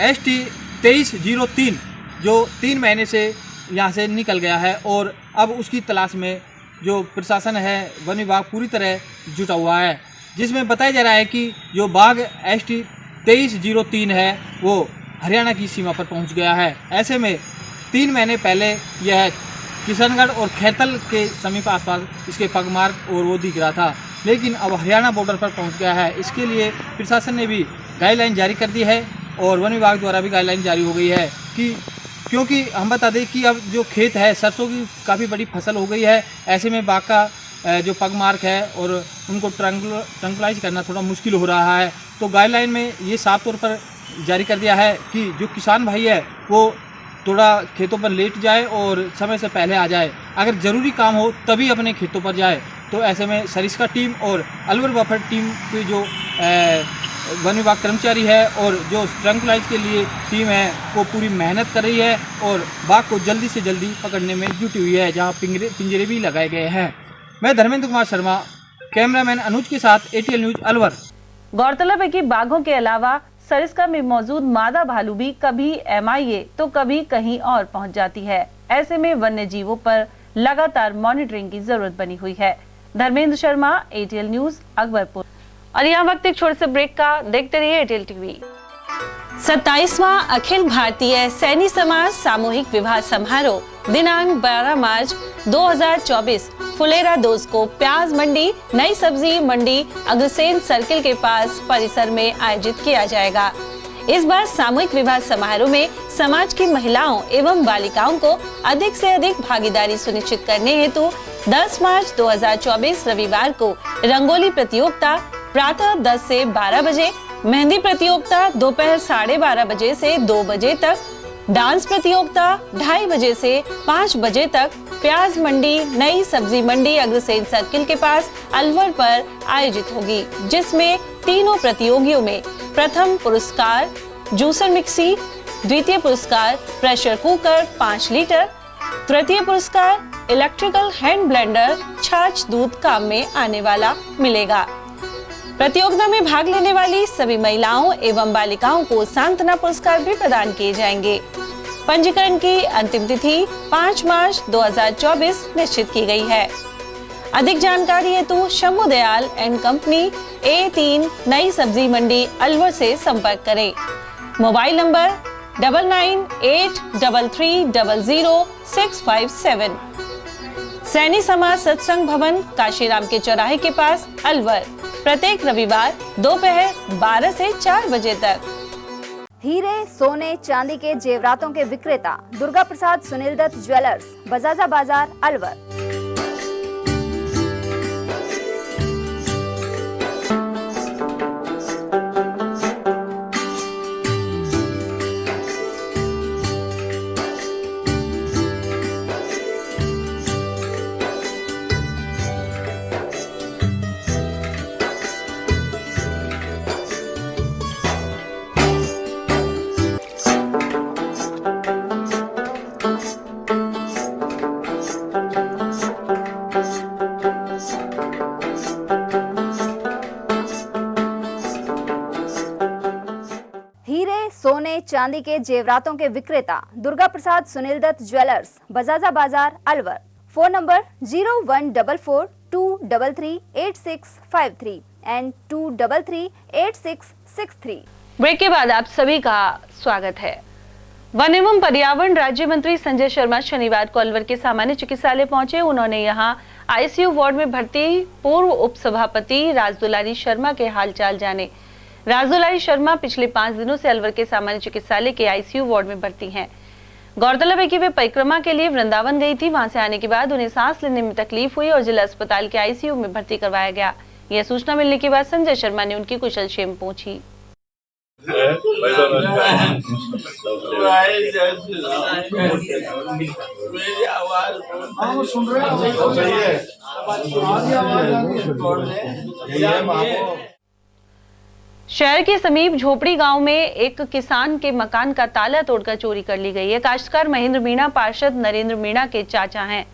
ST 2303 जो 3 महीने से यहाँ से निकल गया है और अब उसकी तलाश में जो प्रशासन है वन विभाग पूरी तरह जुटा हुआ है, जिसमें बताया जा रहा है कि जो बाघ ST 2303 है वो हरियाणा की सीमा पर पहुँच गया है। ऐसे में 3 महीने पहले यह किशनगढ़ और खैरतल के समीप आसपास इसके पगमार्क और वो दिख रहा था, लेकिन अब हरियाणा बॉर्डर पर पहुंच गया है। इसके लिए प्रशासन ने भी गाइडलाइन जारी कर दी है और वन विभाग द्वारा भी गाइडलाइन जारी हो गई है कि क्योंकि हम बता दें कि अब जो खेत है सरसों की काफ़ी बड़ी फसल हो गई है, ऐसे में बाघ का जो पग मार्क है और उनको ट्रंकुलाइज करना थोड़ा मुश्किल हो रहा है। तो गाइडलाइन में ये साफ तौर पर जारी कर दिया है कि जो किसान भाई है वो थोड़ा खेतों पर लेट जाए और समय से पहले आ जाए, अगर ज़रूरी काम हो तभी अपने खेतों पर जाए। तो ऐसे में सरिस्का टीम और अलवर बफर टीम के जो वन विभाग कर्मचारी है और जो ट्रंकुलाइज के लिए टीम है वो पूरी मेहनत कर रही है और बाघ को जल्दी से जल्दी पकड़ने में जुटी हुई है, जहां पिंजरे भी लगाए गए हैं। मैं धर्मेंद्र कुमार शर्मा, कैमरामैन अनुज के साथ ATL न्यूज अलवर। गौरतलब है कि बाघों के अलावा सरिस्का में मौजूद मादा भालू भी कभी MIA तो कभी कहीं और पहुंच जाती है। ऐसे में वन्य जीवों पर लगातार मॉनिटरिंग की जरूरत बनी हुई है। Dharmendra Sharma, ATL news Akbarpur. और यहाँ वक्त एक छोटे से ब्रेक का, देखते रहिए ATL TV। 27वां अखिल भारतीय सैनी समाज सामूहिक विवाह समारोह दिनांक 12 मार्च 2024 फुलेरा 2 को प्याज मंडी नई सब्जी मंडी अग्रसेन सर्किल के पास परिसर में आयोजित किया जाएगा। इस बार सामूहिक विवाह समारोह में समाज की महिलाओं एवं बालिकाओं को अधिक से अधिक भागीदारी सुनिश्चित करने हेतु 10 मार्च 2024 रविवार को रंगोली प्रतियोगिता प्रातः 10 से 12 बजे, मेहंदी प्रतियोगिता दोपहर 12:30 बजे से 2 बजे तक, डांस प्रतियोगिता 2:30 बजे से 5 बजे तक प्याज मंडी नई सब्जी मंडी अग्रसेन सर्किल के पास अलवर पर आयोजित होगी, जिसमें तीनों प्रतियोगियों में प्रथम पुरस्कार जूसर मिक्सी, द्वितीय पुरस्कार प्रेशर कुकर 5 लीटर, तृतीय पुरस्कार इलेक्ट्रिकल हैंड ब्लेंडर छाछ दूध काम में आने वाला मिलेगा। प्रतियोगिता में भाग लेने वाली सभी महिलाओं एवं बालिकाओं को सांत्वना पुरस्कार भी प्रदान किए जाएंगे। पंजीकरण की अंतिम तिथि 5 मार्च 2024 निश्चित की गई है। अधिक जानकारी हेतु Shambhu Dayal and company A3 नई सब्जी मंडी अलवर से संपर्क करें। Mobile number 9983300657। सैनी समाज सत्संग भवन काशीराम के चौराहे के पास अलवर, प्रत्येक रविवार दोपहर 12 से 4 बजे तक। हीरे, सोने, चांदी के जेवरातों के विक्रेता दुर्गा प्रसाद सुनील दत्त ज्वेलर्स, बजाजा बाजार अलवर। सोने चांदी के जेवरातों के विक्रेता Durga Prasad Sunil Dutt jewellers, Bajaja Bazaar Alwar. Phone number 0144233863 and 23386663। Break के बाद आप सभी का स्वागत है। वन एवं पर्यावरण राज्य मंत्री संजय शर्मा शनिवार को अलवर के सामान्य चिकित्सालय पहुंचे। उन्होंने यहां ICU वार्ड में भर्ती पूर्व उपसभापति राजदुलारी शर्मा के हालचाल जाने। राजदुलारी शर्मा पिछले 5 दिनों से अलवर के सामान्य चिकित्सालय के ICU वार्ड में भर्ती हैं। गौरतलब है कि वे परिक्रमा के लिए वृंदावन गई थी। वहां से आने के बाद उन्हें सांस लेने में तकलीफ हुई और जिला अस्पताल के ICU में भर्ती करवाया गया। यह सूचना मिलने के बाद संजय शर्मा ने उनकी कुशलक्षेम पूछी। शहर के समीप झोपड़ी गांव में एक किसान के मकान का ताला तोड़कर चोरी कर ली गई है। काश्तकार महेंद्र मीणा पार्षद नरेंद्र मीणा के चाचा हैं,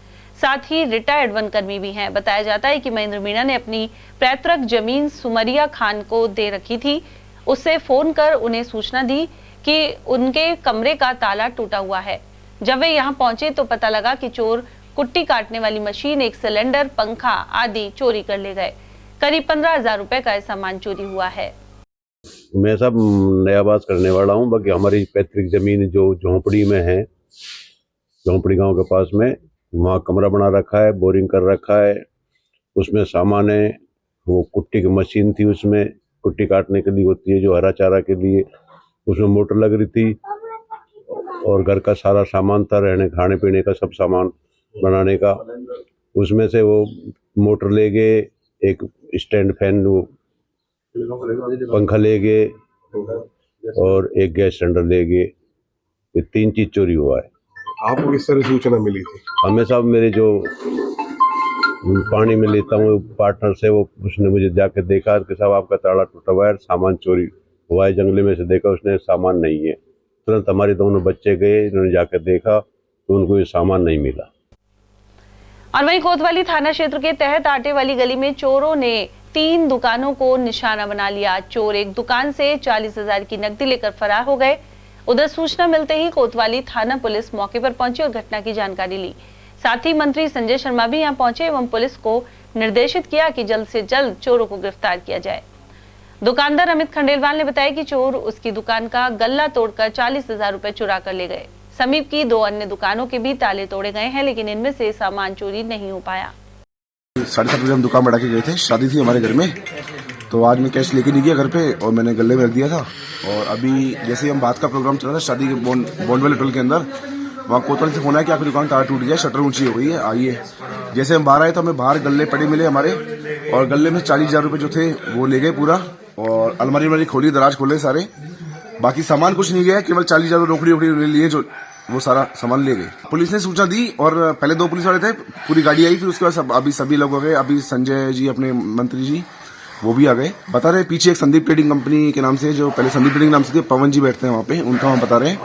साथ ही रिटायर्ड वनकर्मी भी हैं। बताया जाता है कि महेंद्र मीणा ने अपनी पैतृक जमीन सुमरिया खान को दे रखी थी। उससे फोन कर उन्हें सूचना दी कि उनके कमरे का ताला टूटा हुआ है। जब वे यहां पहुंचे तो पता लगा कि चोर कुट्टी काटने वाली मशीन, एक सिलेंडर, पंखा आदि चोरी कर ले गए। करीब 15,000 रुपए का सामान चोरी हुआ है। मैं सब नया आवास करने वाला हूँ। बाकी हमारी पैतृक जमीन जो झोंपड़ी में है, झोंपड़ी गांव के पास में, वहाँ कमरा बना रखा है, बोरिंग कर रखा है। उसमें सामान है, वो कुट्टी की मशीन थी, उसमें कुट्टी काटने के लिए होती है जो हरा चारा के लिए, उसमें मोटर लग रही थी और घर का सारा सामान था, रहने खाने पीने का सब सामान बनाने का। उसमें से वो मोटर ले गए, एक स्टैंड फैन, वो पंखा ले गए और एक गैस सिलेंडर ले गए। ये 3 चीज चोरी हुआ है। आपको किस तरह सूचना मिली थी? हमें साहब, मेरे जो पानी में लेता हूँ पार्टनर से, वो उसने मुझे जाके देखा कि साहब आपका ताला टूटा हुआ है, सामान चोरी हुआ है। जंगले में से देखा उसने, सामान नहीं है। तुरंत हमारे दोनों बच्चे गए, इन्होंने जाकर देखा तो उनको ये सामान नहीं मिला। और वहीं कोतवाली थाना क्षेत्र के तहत आटे वाली गली में चोरों ने 3 दुकानों को निशाना बना लिया। चोर एक दुकान से 40,000 की नकदी लेकर फरार हो गए। उधर सूचना मिलते ही कोतवाली थाना पुलिस मौके पर पहुंची और घटना की जानकारी ली। साथ ही मंत्री संजय शर्मा भी यहां पहुंचे एवं पुलिस को निर्देशित किया कि जल्द से जल्द चोरों को गिरफ्तार किया जाए। दुकानदार अमित खंडेलवाल ने बताया कि चोर उसकी दुकान का गल्ला तोड़कर 40,000 रुपए चुरा कर ले गए। समीप की 2 अन्य दुकानों के भी ताले तोड़े गए हैं, लेकिन इनमें से सामान चोरी नहीं हो पाया। 7:30 बजे हम दुकान बढ़ा के गए थे, शादी थी हमारे घर में, तो आज मैं कैश लेके नहीं गया घर पे और मैंने गले में रख दिया था। और अभी जैसे ही हम बात का प्रोग्राम चल रहा था शादी के बॉन्डवेल होटल के अंदर, वहाँ कोतवाली से फोन आया कि आपकी दुकान ताला टूट गया, शटर ऊंची हो गई है, आइए। जैसे हम बाहर आए तो हमें बाहर गले पड़े मिले हमारे, और गले में 40,000 रुपए जो थे वो ले गए पूरा, और अलमारी खोली, दराज खोले सारे। बाकी सामान कुछ नहीं गया, केवल 40,000 रोकड़ी ले लिए, जो वो सारा सामान ले गए। पुलिस ने सूचना दी और पहले 2 पुलिस वाले थे, पूरी गाड़ी आई, फिर उसके बाद अभी सभी लोग आ गए। अभी संजय जी अपने मंत्री जी वो भी आ गए। बता रहे पीछे एक संदीप ट्रेडिंग कंपनी के नाम से, जो पहले संदीप ट्रेडिंग नाम से थे, पवन जी बैठते हैं वहाँ पे, उनका वहाँ बता रहे हैं।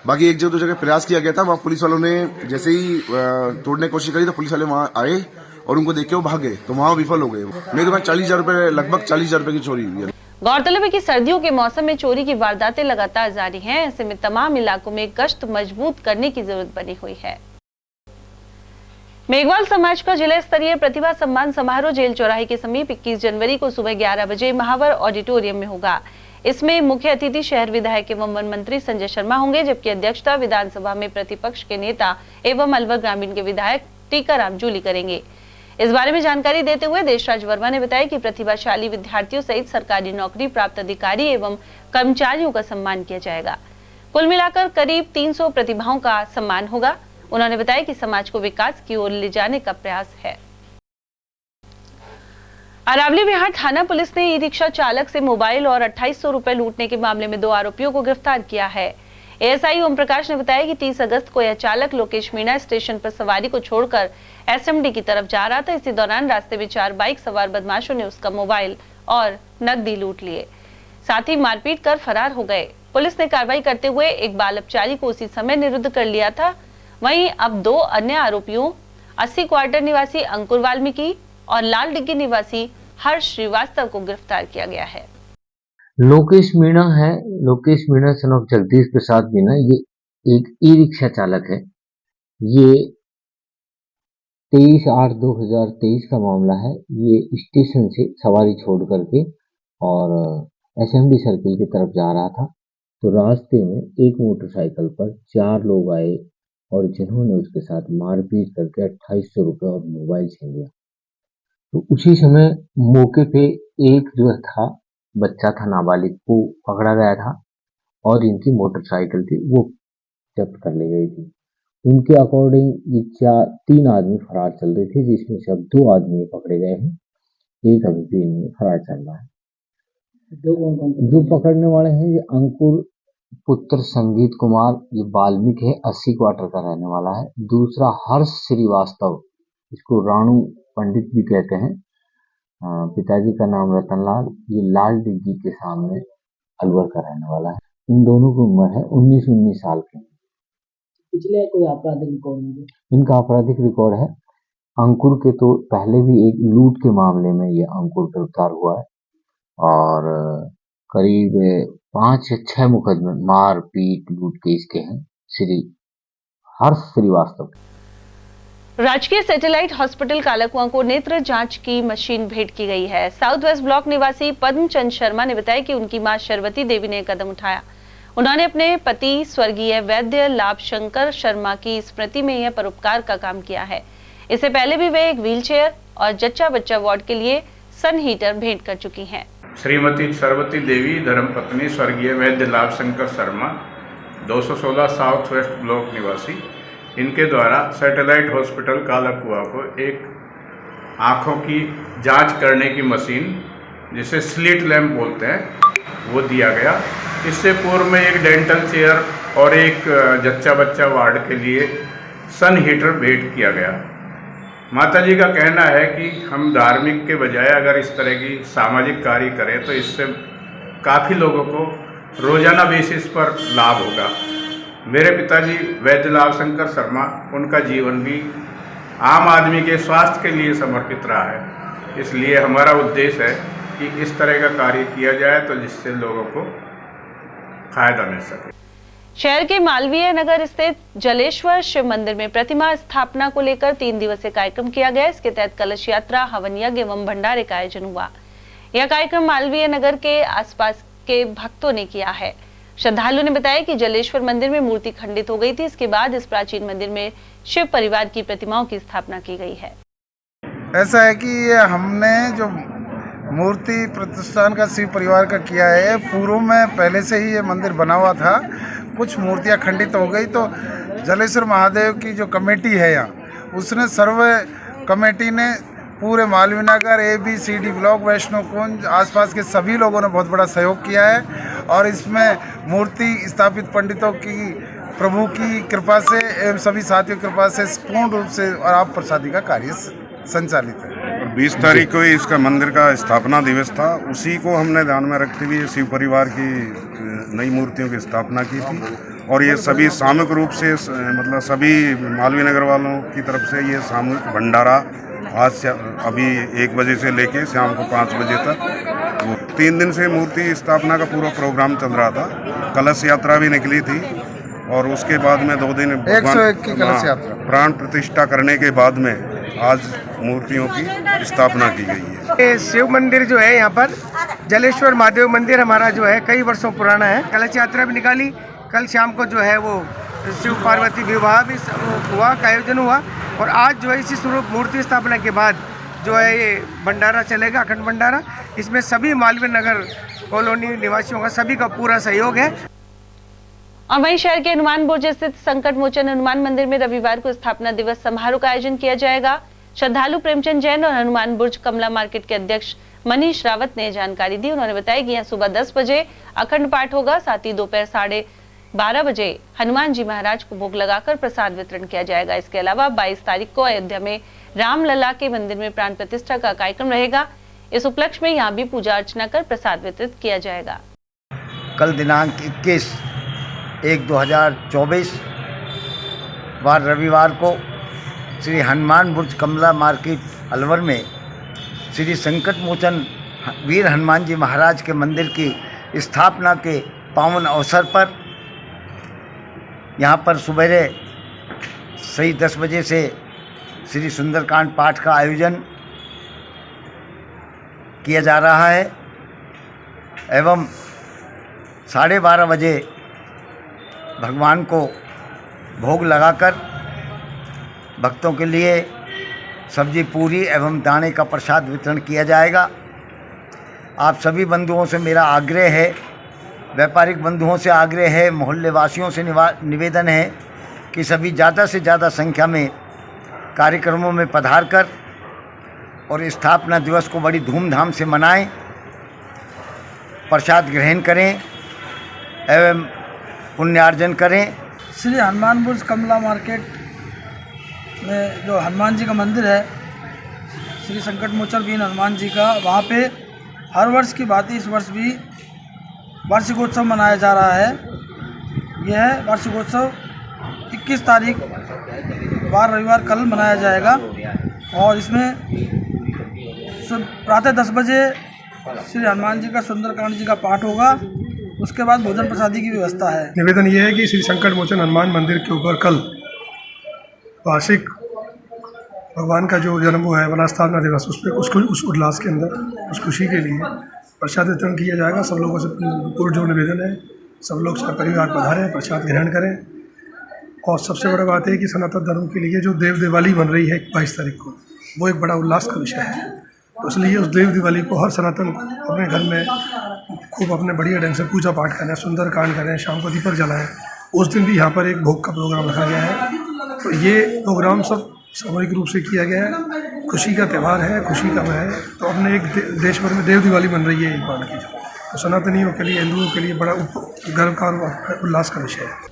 बाकी 1-2 जगह प्रयास किया गया था, वहाँ पुलिस वालों ने जैसे ही तोड़ने की कोशिश करी तो पुलिस वाले वहाँ आए और उनको देख के वो भाग गए, तो वहाँ विफल हो गए। मेरे दुकान 40,000 रुपए, लगभग 40,000 रुपए की चोरी हुई है। गौरतलब है कि सर्दियों के मौसम में चोरी की वारदातें लगातार जारी हैं। ऐसे में तमाम इलाकों में गश्त मजबूत करने की जरूरत बनी हुई है। मेघवाल समाज का जिला स्तरीय प्रतिभा सम्मान समारोह जेल चौराहे के समीप 21 जनवरी को सुबह 11 बजे महावर ऑडिटोरियम में होगा। इसमें मुख्य अतिथि शहर विधायक एवं वन मंत्री संजय शर्मा होंगे, जबकि अध्यक्षता विधानसभा में प्रतिपक्ष के नेता एवं अलवर ग्रामीण के विधायक टीकाराम जूली करेंगे। इस बारे में जानकारी देते हुए देशराज वर्मा ने बताया कि प्रतिभाशाली विद्यार्थियों सहित सरकारी नौकरी प्राप्त अधिकारी एवं कर्मचारियों का सम्मान किया जाएगा। कुल मिलाकर करीब 300 प्रतिभाओं का सम्मान होगा। उन्होंने बताया कि समाज को विकास की ओर ले जाने का प्रयास है। अरावली विहार थाना पुलिस ने ई-रिक्शा चालक से मोबाइल और 2800 रुपए लूटने के मामले में 2 आरोपियों को गिरफ्तार किया है। एएसआई ओम प्रकाश ने बताया कि 30 अगस्त को यह चालक लोकेश मीणा स्टेशन पर सवारी को छोड़कर एसएमडी की तरफ जा रहा था। इसी दौरान रास्ते में 4 बाइक सवार बदमाशों ने उसका मोबाइल और नकदी लूट लिए, साथ ही मारपीट कर फरार हो गए। पुलिस ने कार्रवाई करते हुए एक बाल अपचारी को उसी समय निरुद्ध कर लिया था। वहीं अब 2 अन्य आरोपियों 80 क्वार्टर निवासी अंकुर वाल्मीकि और लाल डिग्गी निवासी हर्ष श्रीवास्तव को गिरफ्तार किया गया है। लोकेश मीणा है, लोकेश मीणा सन ऑफ जगदीश प्रसाद मीणा, ये एक ई रिक्शा चालक है। ये 23/8/2023 का मामला है। ये स्टेशन से सवारी छोड़ करके और एसएमडी सर्किल की तरफ जा रहा था, तो रास्ते में एक मोटरसाइकिल पर 4 लोग आए और जिन्होंने उसके साथ मारपीट करके 2800 रुपये और मोबाइल छीन लिया। तो उसी समय मौके पे एक जो था बच्चा था नाबालिग, वो पकड़ा गया था और इनकी मोटरसाइकिल थी वो जब्त कर ली गई थी। उनके अकॉर्डिंग ये 3 आदमी फरार चल रहे थे, जिसमें से अब 2 आदमी पकड़े गए हैं, एक अभी भी इनमें फरार चल रहा है। जो पकड़ने वाले हैं ये अंकुर पुत्र संगीत कुमार, ये वाल्मीकि है, 80 क्वार्टर का रहने वाला है। दूसरा हर्ष श्रीवास्तव, इसको राणू पंडित भी कहते हैं, पिताजी का नाम रतनलाल, ये लाल डिग्गी के सामने अलवर का रहने वाला है। इन दोनों की उम्र है 19 साल के। पिछले कोई आपराधिक रिकॉर्ड? इनका आपराधिक रिकॉर्ड है। अंकुर के तो पहले भी एक लूट के मामले में ये अंकुर गिरफ्तार हुआ है और करीब 5 या 6 मुकदमे मार पीट लूट के इसके हैं श्री हर्ष श्रीवास्तव। राजकीय सैटेलाइट हॉस्पिटल कालाकुआं को नेत्र जांच की मशीन भेंट की गई है। साउथ वेस्ट ब्लॉक निवासी पद्मचंद शर्मा ने बताया कि उनकी मां शर्वती देवी ने कदम उठाया। उन्होंने अपने पति स्वर्गीय वैद्य लाभ शंकर शर्मा की स्मृति में यह परोपकार का काम किया है। इससे पहले भी वे एक व्हीलचेयर और जच्चा बच्चा वार्ड के लिए सन हीटर भेंट कर चुकी हैं। श्रीमती सरवती देवी धर्मपत्नी स्वर्गीय वैद्य लाभ Shankar Sharma 216 south west block निवासी, इनके द्वारा सैटेलाइट हॉस्पिटल कालाकुआ को एक आँखों की जांच करने की मशीन, जिसे स्लिट लैम्प बोलते हैं, वो दिया गया। इससे पूर्व में एक डेंटल चेयर और एक जच्चा बच्चा वार्ड के लिए सन हीटर भेंट किया गया। माताजी का कहना है कि हम धार्मिक के बजाय अगर इस तरह की सामाजिक कार्य करें तो इससे काफ़ी लोगों को रोजाना बेसिस पर लाभ होगा। मेरे पिताजी वैद्य लाभ शंकर शर्मा, उनका जीवन भी आम आदमी के स्वास्थ्य के लिए समर्पित रहा है, इसलिए हमारा उद्देश्य है कि इस तरह का कार्य किया जाए तो जिससे लोगों को फायदा मिल सके। शहर के मालवीय नगर स्थित जलेश्वर शिव मंदिर में प्रतिमा स्थापना को लेकर 3 दिवसीय कार्यक्रम किया गया। इसके तहत कलश यात्रा, हवन यज्ञ एवं भंडारे का आयोजन हुआ। यह कार्यक्रम मालवीय नगर के आसपास के भक्तों ने किया है। श्रद्धालुओं ने बताया कि जलेश्वर मंदिर में मूर्ति खंडित हो गई थी। इसके बाद इस प्राचीन मंदिर में शिव परिवार की प्रतिमाओं की स्थापना की गई है। ऐसा है कि ये हमने जो मूर्ति प्रतिष्ठान का शिव परिवार का किया है, पूर्व में पहले से ही ये मंदिर बना हुआ था। कुछ मूर्तियां खंडित हो गई तो जलेश्वर महादेव की जो कमेटी है यहाँ, उसने सर्वे कमेटी ने पूरे मालवीय नगर ABCD ब्लॉक, वैष्णो कुंज, आसपास के सभी लोगों ने बहुत बड़ा सहयोग किया है और इसमें मूर्ति स्थापित पंडितों की, प्रभु की कृपा से एवं सभी साथियों की कृपा से पूर्ण रूप से और आप प्रसादी का कार्य संचालित है। 20 तारीख को ही इसका मंदिर का स्थापना दिवस था, उसी को हमने ध्यान में रखते हुए शिव परिवार की नई मूर्तियों की स्थापना की थी और ये सभी सामूहिक रूप से मतलब सभी मालवीय नगर वालों की तरफ से ये सामूहिक भंडारा आज से अभी 1 बजे से लेके शाम को 5 बजे तक 3 दिन से मूर्ति स्थापना का पूरा प्रोग्राम चल रहा था। कलश यात्रा भी निकली थी और उसके बाद में 2 दिन 101 की कलश यात्रा प्राण प्रतिष्ठा करने के बाद में आज मूर्तियों की स्थापना की गई है। शिव मंदिर जो है यहाँ पर जलेश्वर महादेव मंदिर हमारा जो है कई वर्षों पुराना है। कलश यात्रा भी निकाली, कल शाम को जो है वो शिव पार्वती विवाह भी हुआ का आयोजन हुआ और आज जो है इसी स्वरूप मूर्ति स्थापना के बाद जो है ये भंडारा चलेगा, अखंड भंडारा। इसमें सभी मालवीय नगर कॉलोनी निवासियों का सभी का पूरा सहयोग है। और वहीं शहर के हनुमान बुर्ज स्थित संकट मोचन हनुमान मंदिर में रविवार को स्थापना दिवस समारोह का आयोजन किया जाएगा। श्रद्धालु प्रेमचंद जैन और हनुमान बुर्ज कमला मार्केट के अध्यक्ष मनीष रावत ने जानकारी दी। उन्होंने बताया कि यहाँ सुबह 10 बजे अखंड पाठ होगा, साथ ही दोपहर 12:30 बजे हनुमान जी महाराज को भोग लगाकर प्रसाद वितरण किया जाएगा। इसके अलावा 22 तारीख को अयोध्या में रामलला के मंदिर में प्राण प्रतिष्ठा का कार्यक्रम रहेगा। इस उपलक्ष्य में यहाँ भी पूजा अर्चना कर प्रसाद वितरित किया जाएगा। कल दिनांक 21/1/2024 वार रविवार को श्री हनुमान बुर्ज कमला मार्केट अलवर में श्री संकट मोचन वीर हनुमान जी महाराज के मंदिर की स्थापना के पावन अवसर पर यहाँ पर सुबह सही 10 बजे से श्री सुंदरकांड पाठ का आयोजन किया जा रहा है एवं 12:30 बजे भगवान को भोग लगाकर भक्तों के लिए सब्जी पूरी एवं दाने का प्रसाद वितरण किया जाएगा। आप सभी बंधुओं से मेरा आग्रह है, व्यापारिक बंधुओं से आग्रह है, मोहल्ले वासियों से निवेदन है कि सभी ज़्यादा से ज़्यादा संख्या में कार्यक्रमों में पधार कर और स्थापना दिवस को बड़ी धूमधाम से मनाएं, प्रसाद ग्रहण करें एवं पुण्यार्जन करें। श्री हनुमान बुर्ज कमला मार्केट में जो हनुमान जी का मंदिर है, श्री संकट मोचन वीर हनुमान जी का, वहाँ पे हर वर्ष की भांति इस वर्ष भी वार्षिकोत्सव मनाया जा रहा है। यह वार्षिकोत्सव 21 तारीख वार रविवार कल मनाया जाएगा और इसमें प्रातः 10 बजे श्री हनुमान जी का सुंदरकांड जी का पाठ होगा। उसके बाद भोजन प्रसादी की व्यवस्था है। निवेदन ये है कि श्री संकट मोचन हनुमान मंदिर के ऊपर कल वार्षिक भगवान का जो जन्म हुआ है वनास्थापना दिवस, उस उल्लास के अंदर उस खुशी के लिए प्रसाद वितरण किया जाएगा। सब लोगों से पूर्ण जो निवेदन है, सब लोग परिवार पधारें, प्रसाद ग्रहण करें। और सबसे बड़ा बात है कि सनातन धर्म के लिए जो देव दिवाली बन रही है 22 तारीख को, वो एक बड़ा उल्लास का विषय है। तो इसलिए उस देव दिवाली को हर सनातन को अपने घर में खूब अपने बढ़िया ढंग से पूजा पाठ करें, सुंदरकांड करें, शाम को दीपक जलाएं। उस दिन भी यहाँ पर एक भोग का प्रोग्राम रखा गया है। तो ये प्रोग्राम सब सामूहिक रूप से किया गया है। खुशी का त्यौहार है, खुशी का है। तो अपने एक देश भर में देव दिवाली बन रही है एक बार की, तो सनातनियों के लिए, हिंदुओं के लिए बड़ा गर्व का और उल्लास का विषय है।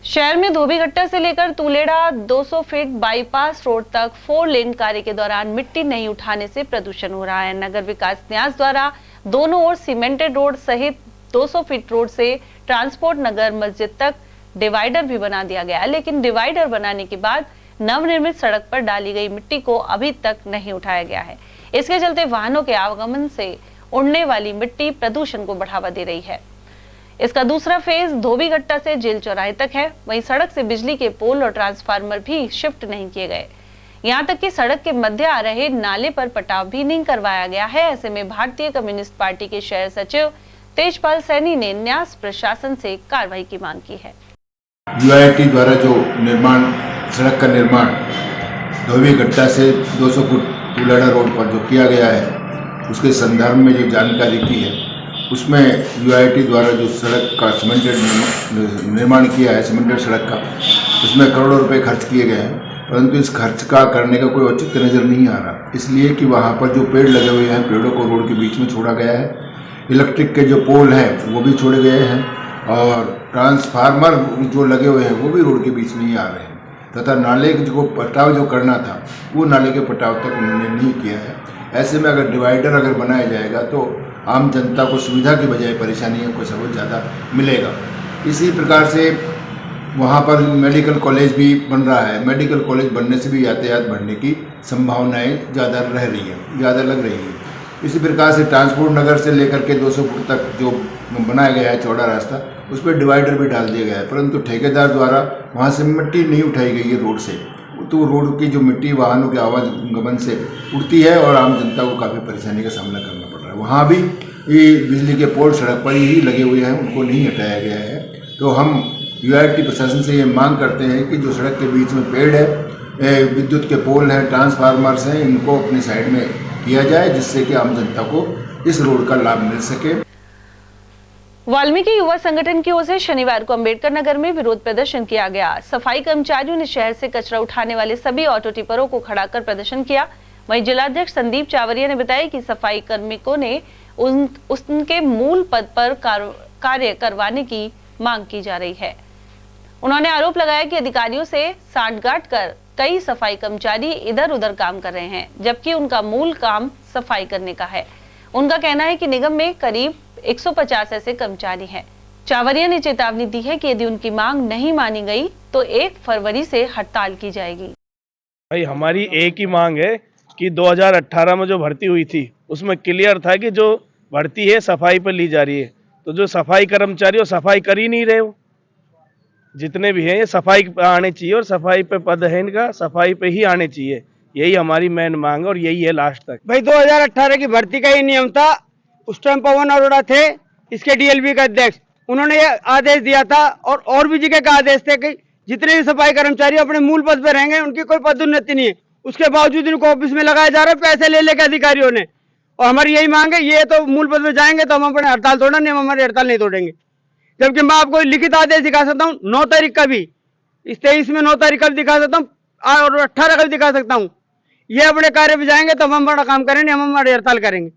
शहर में धोबीघट्टा से लेकर तुलेड़ा 200 फीट बाईपास रोड तक 4 लेन कार्य के दौरान मिट्टी नहीं उठाने से प्रदूषण हो रहा है। नगर विकास न्यास द्वारा दोनों ओर सीमेंटेड रोड सहित 200 फीट रोड से ट्रांसपोर्ट नगर मस्जिद तक डिवाइडर भी बना दिया गया, लेकिन डिवाइडर बनाने के बाद नवनिर्मित सड़क पर डाली गई मिट्टी को अभी तक नहीं उठाया गया है। इसके चलते वाहनों के आवागमन से उड़ने वाली मिट्टी प्रदूषण को बढ़ावा दे रही है। इसका दूसरा फेज धोबीघट्टा से जेल चौराहे तक है। वहीं सड़क से बिजली के पोल और ट्रांसफार्मर भी शिफ्ट नहीं किए गए। यहां तक कि सड़क के मध्य आ रहे नाले पर पटाव भी नहीं करवाया गया है। ऐसे में भारतीय कम्युनिस्ट पार्टी के शहर सचिव तेजपाल सैनी ने न्यास प्रशासन से कार्रवाई की मांग की है। यूआईटी द्वारा जो निर्माण, सड़क का निर्माण धोबीघट्टा से 200 फुट तुलेड़ा रोड पर जो किया गया है, उसके संदर्भ में जो जानकारी की है, उसमें यूआईटी द्वारा जो सड़क का सीमेंटेड निर्माण किया है, सीमेंटेड सड़क का, उसमें करोड़ों रुपए खर्च किए गए हैं, परंतु इस खर्च का करने का कोई औचित्य नज़र नहीं आ रहा। इसलिए कि वहाँ पर जो पेड़ लगे हुए हैं, पेड़ों को रोड के बीच में छोड़ा गया है। इलेक्ट्रिक के जो पोल हैं वो भी छोड़े गए हैं, और ट्रांसफार्मर जो लगे हुए हैं वो भी रोड के बीच में ही आ रहे हैं, तथा नाले को पटाव जो करना था वो नाले के पटाव तक उन्होंने नहीं किया है। ऐसे में अगर डिवाइडर अगर बनाया जाएगा तो आम जनता को सुविधा की बजाय परेशानियों को सबसे ज़्यादा मिलेगा। इसी प्रकार से वहाँ पर मेडिकल कॉलेज भी बन रहा है। मेडिकल कॉलेज बनने से भी यातायात बढ़ने की संभावनाएं ज़्यादा रह रही है, ज़्यादा लग रही है। इसी प्रकार से ट्रांसपोर्ट नगर से लेकर के 200 फुट तक जो बनाया गया है चौड़ा रास्ता, उस पर डिवाइडर भी डाल दिया गया है, परंतु ठेकेदार द्वारा वहाँ से मिट्टी नहीं उठाई गई है रोड से। तो रोड की जो मिट्टी वाहनों के आवागमन से उड़ती है और आम जनता को काफ़ी परेशानी का सामना करना पड़ रहा है। वहाँ भी ये बिजली के पोल सड़क पर ही लगे हुए हैं, उनको नहीं हटाया गया है। तो हम यूआईटी प्रशासन से ये मांग करते हैं कि जो सड़क के बीच में पेड़ है, विद्युत के पोल हैं, ट्रांसफार्मर्स हैं, इनको अपनी साइड में किया जाए, जिससे कि आम जनता को इस रोड का लाभ मिल सके। वाल्मीकि युवा संगठन की ओर से शनिवार को अंबेडकर नगर में विरोध प्रदर्शन किया गया। सफाई कर्मचारियों ने शहर से कचरा उठाने वाले सभी ऑटो टिपरों को खड़ा कर प्रदर्शन किया। वहीं जिलाध्यक्ष संदीप चावरिया ने बताया कि सफाई कार्मिकों ने उनके मूल पद पर कार्य करवाने की मांग की जा रही है। उन्होंने आरोप लगाया कि अधिकारियों से सांठगांठ कर कई सफाई कर्मचारी इधर उधर काम कर रहे हैं, जबकि उनका मूल काम सफाई करने का है। उनका कहना है कि निगम में करीब 150 ऐसे कर्मचारी हैं। चावरिया ने चेतावनी दी है कि यदि उनकी मांग नहीं मानी गई तो 1 फरवरी से हड़ताल की जाएगी। भाई हमारी एक ही मांग है कि 2018 में जो भर्ती हुई थी उसमें क्लियर था कि जो भर्ती है सफाई पर ली जा रही है, तो जो सफाई कर्मचारी वो सफाई कर ही नहीं रहे हो, जितने भी हैं ये सफाई पे आने चाहिए और सफाई पे पद है इनका, सफाई पे ही आने चाहिए। यही हमारी मेन मांग है और यही है लास्ट तक। भाई 2018 की भर्ती का ही नियम था। उस टाइम पवन अरोड़ा थे इसके डीएलबी का अध्यक्ष, उन्होंने ये आदेश दिया था और भी जगह का आदेश थे कि जितने भी सफाई कर्मचारी अपने मूल पद पर रहेंगे उनकी कोई पदोन्नति नहीं है। उसके बावजूद इनको ऑफिस में लगाया जा रहा है पैसे ले लेकर अधिकारियों ने। और हमारी यही मांग है, ये तो मूल पद पर जाएंगे तो हम अपने हड़ताल तोड़ना नहीं, हम हमारी हड़ताल नहीं तोड़ेंगे। जबकि मैं आपको लिखित आदेश दिखा सकता हूँ 9 तारीख का भी, इस 23 में 9 तारीख का भी दिखा सकता हूँ और 18 का भी दिखा सकता हूँ। ये अपने कार्य पे जाएंगे तो हम बड़ा काम करेंगे, हम हमारी हड़ताल करेंगे।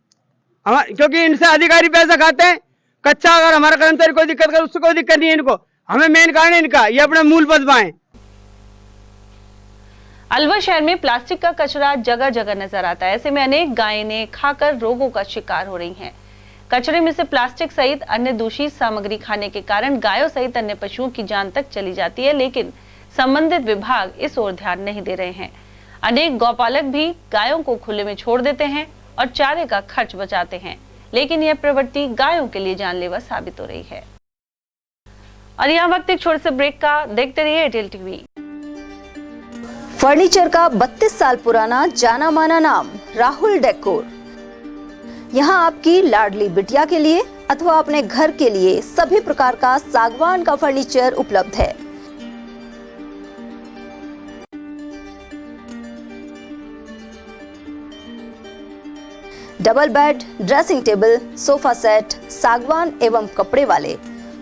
क्योंकि इनसे अधिकारी पैसा खाते हैं। कच्चा अगर हमारा कर्मचारी कोई दिक्कत करे उससे कोई दिक्कत नहीं है इनको, हमें मेन कारण है इनका, ये अपने मूल पद पाए। अलवर शहर में प्लास्टिक का कचरा जगह जगह नजर आता है। ऐसे में अनेक गायें खाकर रोगों का शिकार हो रही हैं। कचरे में से प्लास्टिक सहित अन्य दूषित सामग्री खाने के कारण गायों सहित अन्य पशुओं की जान तक चली जाती है, लेकिन संबंधित विभाग इस ओर ध्यान नहीं दे रहे हैं। अनेक गौपालक भी गायों को खुले में छोड़ देते हैं और चारे का खर्च बचाते हैं, लेकिन यह प्रवृत्ति गायों के लिए जानलेवा साबित हो रही है। और यहाँ वक्त एक छोटे से ब्रेक का, देखते रहिए एयरटेल टीवी। फर्नीचर का 32 साल पुराना जाना माना नाम राहुल डेकोर। यहाँ आपकी लाडली बिटिया के लिए अथवा अपने घर के लिए सभी प्रकार का सागवान का फर्नीचर उपलब्ध है। Double bed, dressing table, sofa set, सागवान एवं कपड़े वाले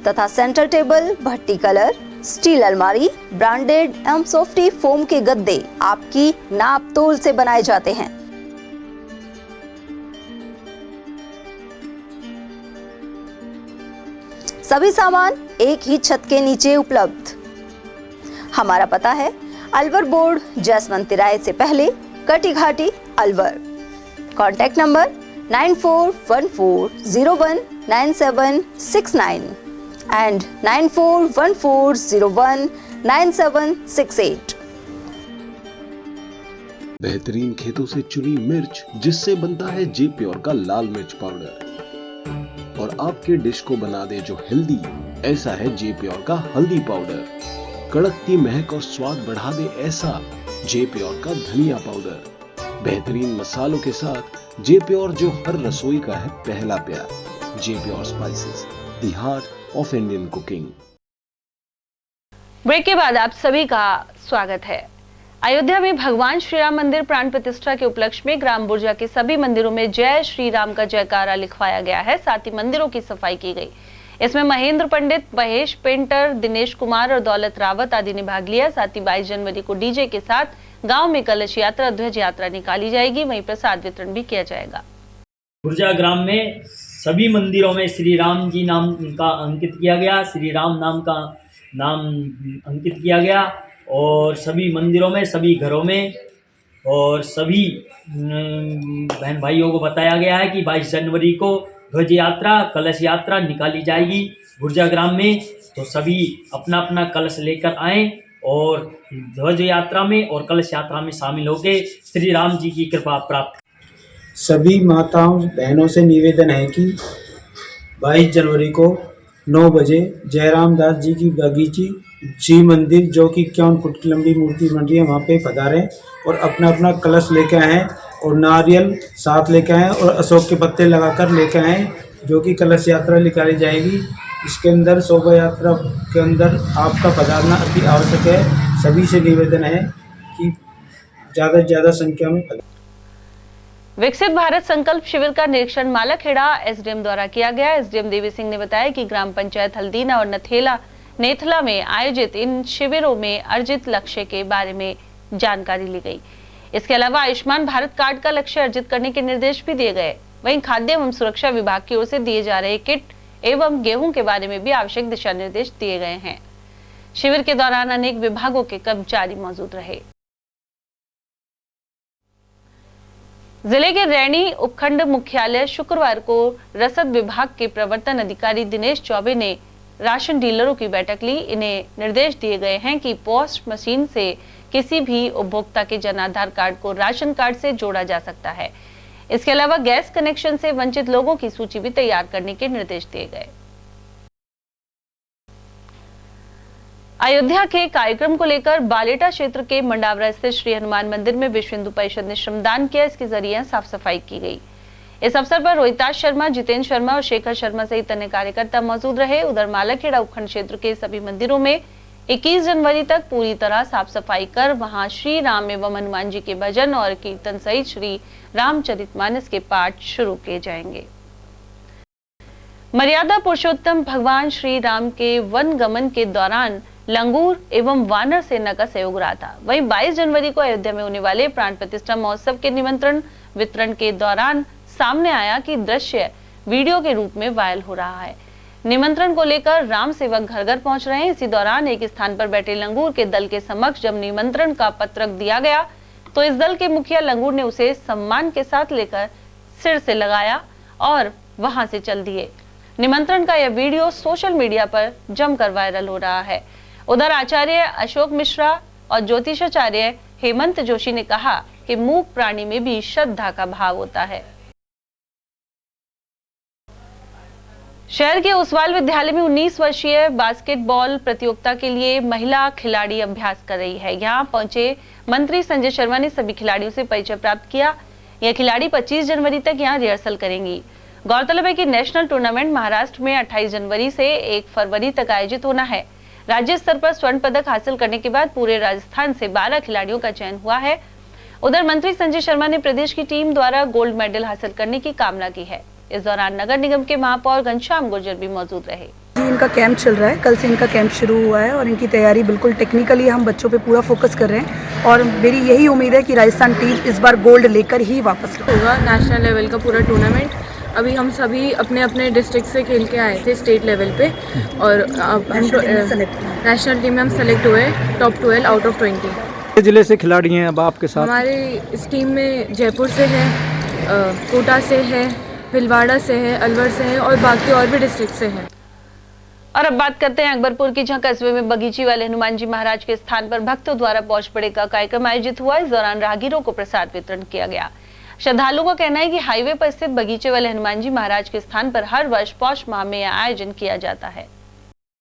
तथा सेंटर टेबल, भट्टी कलर, स्टील अलमारी, ब्रांडेड एवं सॉफ्टी फोम के गद्दे आपकी नाप तोल से बनाए जाते हैं। सभी सामान एक ही छत के नीचे उपलब्ध। हमारा पता है अलवर बोर्ड, जैसवंत तिराहे से पहले, कटी घाटी, अलवर। Contact number 9414019769 and 9414019768। बेहतरीन खेतों से चुनी मिर्च, जिससे बनता है जे प्योर का लाल मिर्च पाउडर, और आपके डिश को बना दे जो हेल्दी, ऐसा है जे प्योर का हल्दी पाउडर। कड़कती महक और स्वाद बढ़ा दे ऐसा जे प्योर का धनिया पाउडर। बेहतरीन मसालों के साथ जे प्योर, जो हर रसोई का है पहला प्यार। J pure spices, the heart of Indian cooking. Break के बाद आप सभी का स्वागत है। अयोध्या में भगवान श्री राम मंदिर प्राण प्रतिष्ठा के उपलक्ष्य में ग्राम बुर्जा के सभी मंदिरों में जय श्री राम का जयकारा लिखवाया गया है। साथ ही मंदिरों की सफाई की गई। इसमें महेंद्र पंडित, महेश पेंटर, दिनेश कुमार और दौलत रावत आदि ने भाग लिया। साथ ही 22 जनवरी को डीजे के साथ गांव में कलश यात्रा, ध्वज यात्रा निकाली जाएगी। वहीं प्रसाद वितरण भी किया जाएगा। बुर्जा ग्राम में सभी मंदिरों में श्री राम जी नाम का अंकित किया गया, श्री राम नाम का नाम अंकित किया गया, और सभी मंदिरों में, सभी घरों में और सभी बहन भाइयों को बताया गया है कि 22 जनवरी को ध्वज यात्रा, कलश यात्रा निकाली जाएगी बुर्जा ग्राम में। तो सभी अपना अपना कलश लेकर आएं और ध्वज यात्रा में और कलश यात्रा में शामिल होकर श्री राम जी की कृपा प्राप्त। सभी माताओं बहनों से निवेदन है कि 22 जनवरी को 9 बजे जयराम दास जी की बगीची जी मंदिर, जो कि 51 फुट की लंबी मूर्ति बन रही है, वहाँ पे पधारें और अपना अपना कलश लेके आएँ और नारियल साथ लेके आएँ और अशोक के पत्ते लगाकर लेके आएँ, जो कि कलश यात्रा निकाली जाएगी। इसके अंदर शोभा यात्रा के अंदर आपका पधारना अति आवश्यक है। सभी से निवेदन है कि ज़्यादा से ज़्यादा संख्या में विकसित भारत संकल्प शिविर का निरीक्षण मालाखेड़ा एसडीएम द्वारा किया गया। एसडीएम देवी सिंह ने बताया कि ग्राम पंचायत हल्दीना और नेथला में आयोजित इन शिविरों में अर्जित लक्ष्य के बारे में जानकारी ली गई। इसके अलावा आयुष्मान भारत कार्ड का लक्ष्य अर्जित करने के निर्देश भी दिए गए। वहीं खाद्य एवं सुरक्षा विभाग की ओर से दिए जा रहे किट एवं गेहूं के बारे में भी आवश्यक दिशा निर्देश दिए गए हैं। शिविर के दौरान अनेक विभागों के कर्मचारी मौजूद रहे। जिले के रैनी उपखंड मुख्यालय शुक्रवार को रसद विभाग के प्रवर्तन अधिकारी दिनेश चौबे ने राशन डीलरों की बैठक ली। इन्हें निर्देश दिए गए हैं कि पोस्ट मशीन से किसी भी उपभोक्ता के जन आधार कार्ड को राशन कार्ड से जोड़ा जा सकता है। इसके अलावा गैस कनेक्शन से वंचित लोगों की सूची भी तैयार करने के निर्देश दिए गए। अयोध्या के कार्यक्रम को लेकर बालेटा क्षेत्र के मंडावरा स्थित श्री हनुमान मंदिर में विश्व हिंदू परिषद ने श्रमदान किया। इसके जरिए साफ सफाई की गई। इस अवसर पर रोहिताश शर्मा, जितेंद्र शर्मा और शेखर शर्मा सहित अन्य कार्यकर्ता मौजूद रहे। उधर मालाखेड़ा उपखंड क्षेत्र के सभी मंदिरों में 21 जनवरी तक पूरी तरह साफ सफाई कर वहां श्री राम एवं हनुमान जी के भजन और कीर्तन सहित श्री रामचरितमानस के पाठ शुरू किए जाएंगे। मर्यादा पुरुषोत्तम भगवान श्री राम के वन गमन के दौरान लंगूर एवं वानर सेना का सहयोग रहा था। वहीं 22 जनवरी को अयोध्या में होने वाले प्राण प्रतिष्ठा महोत्सव के निमंत्रण वितरण के दौरान सामने आया कि दृश्य वीडियो के रूप में वायरल हो रहा है। निमंत्रण को लेकर राम सेवक घर घर पहुंच रहे हैं। इसी दौरान एक स्थान पर बैठे लंगूर के दल के समक्ष जब निमंत्रण का पत्रक दिया गया तो इस दल के मुखिया लंगूर ने उसे सम्मान के साथ लेकर सिर से लगाया और वहां से चल दिए। निमंत्रण का यह वीडियो सोशल मीडिया पर जमकर वायरल हो रहा है। उधर आचार्य अशोक मिश्रा और ज्योतिषाचार्य हेमंत जोशी ने कहा कि मूक प्राणी में भी श्रद्धा का भाव होता है। शहर के ओसवाल विद्यालय में 19 वर्षीय बास्केटबॉल प्रतियोगिता के लिए महिला खिलाड़ी अभ्यास कर रही है। यहाँ पहुंचे मंत्री संजय शर्मा ने सभी खिलाड़ियों से परिचय प्राप्त किया। यह खिलाड़ी 25 जनवरी तक यहाँ रिहर्सल करेंगी। गौरतलब है कि नेशनल टूर्नामेंट महाराष्ट्र में 28 जनवरी से 1 फरवरी तक आयोजित होना है। राज्य स्तर पर स्वर्ण पदक हासिल करने के बाद पूरे राजस्थान से 12 खिलाड़ियों का चयन हुआ है। उधर मंत्री संजय शर्मा ने प्रदेश की टीम द्वारा गोल्ड मेडल हासिल करने की कामना की है। इस दौरान नगर निगम के महापौर घनश्याम गुर्जर भी मौजूद रहे। जी, इनका कैंप चल रहा है, कल से इनका कैंप शुरू हुआ है और इनकी तैयारी बिल्कुल टेक्निकली हम बच्चों पे पूरा फोकस कर रहे हैं और मेरी यही उम्मीद है कि राजस्थान टीम इस बार गोल्ड लेकर ही वापस होगा। नेशनल लेवल का पूरा टूर्नामेंट अभी हम सभी अपने अपने डिस्ट्रिक्ट से खेल के आए थे स्टेट लेवल पे और अब हम नेशनल टीम में हम सेलेक्ट हुए टॉप 12 आउट ऑफ 20। जिले से खिलाड़ी हैं अब आपके साथ? हमारे इस टीम में जयपुर से है, कोटा से है, भिलवाड़ा से है, अलवर से है और बाकी और भी डिस्ट्रिक्ट से है। और अब बात करते हैं अकबरपुर की, जहां कस्बे में बगीची वाले हनुमान जी महाराज के स्थान पर भक्तों द्वारा पौष पड़े का कार्यक्रम आयोजित हुआ। इस दौरान राहगीरों को प्रसाद वितरण किया गया। श्रद्धालुओं का कहना है कि हाईवे पर स्थित बगीचे वाले हनुमान जी महाराज के स्थान पर हर वर्ष पौष माह में आयोजन किया जाता है।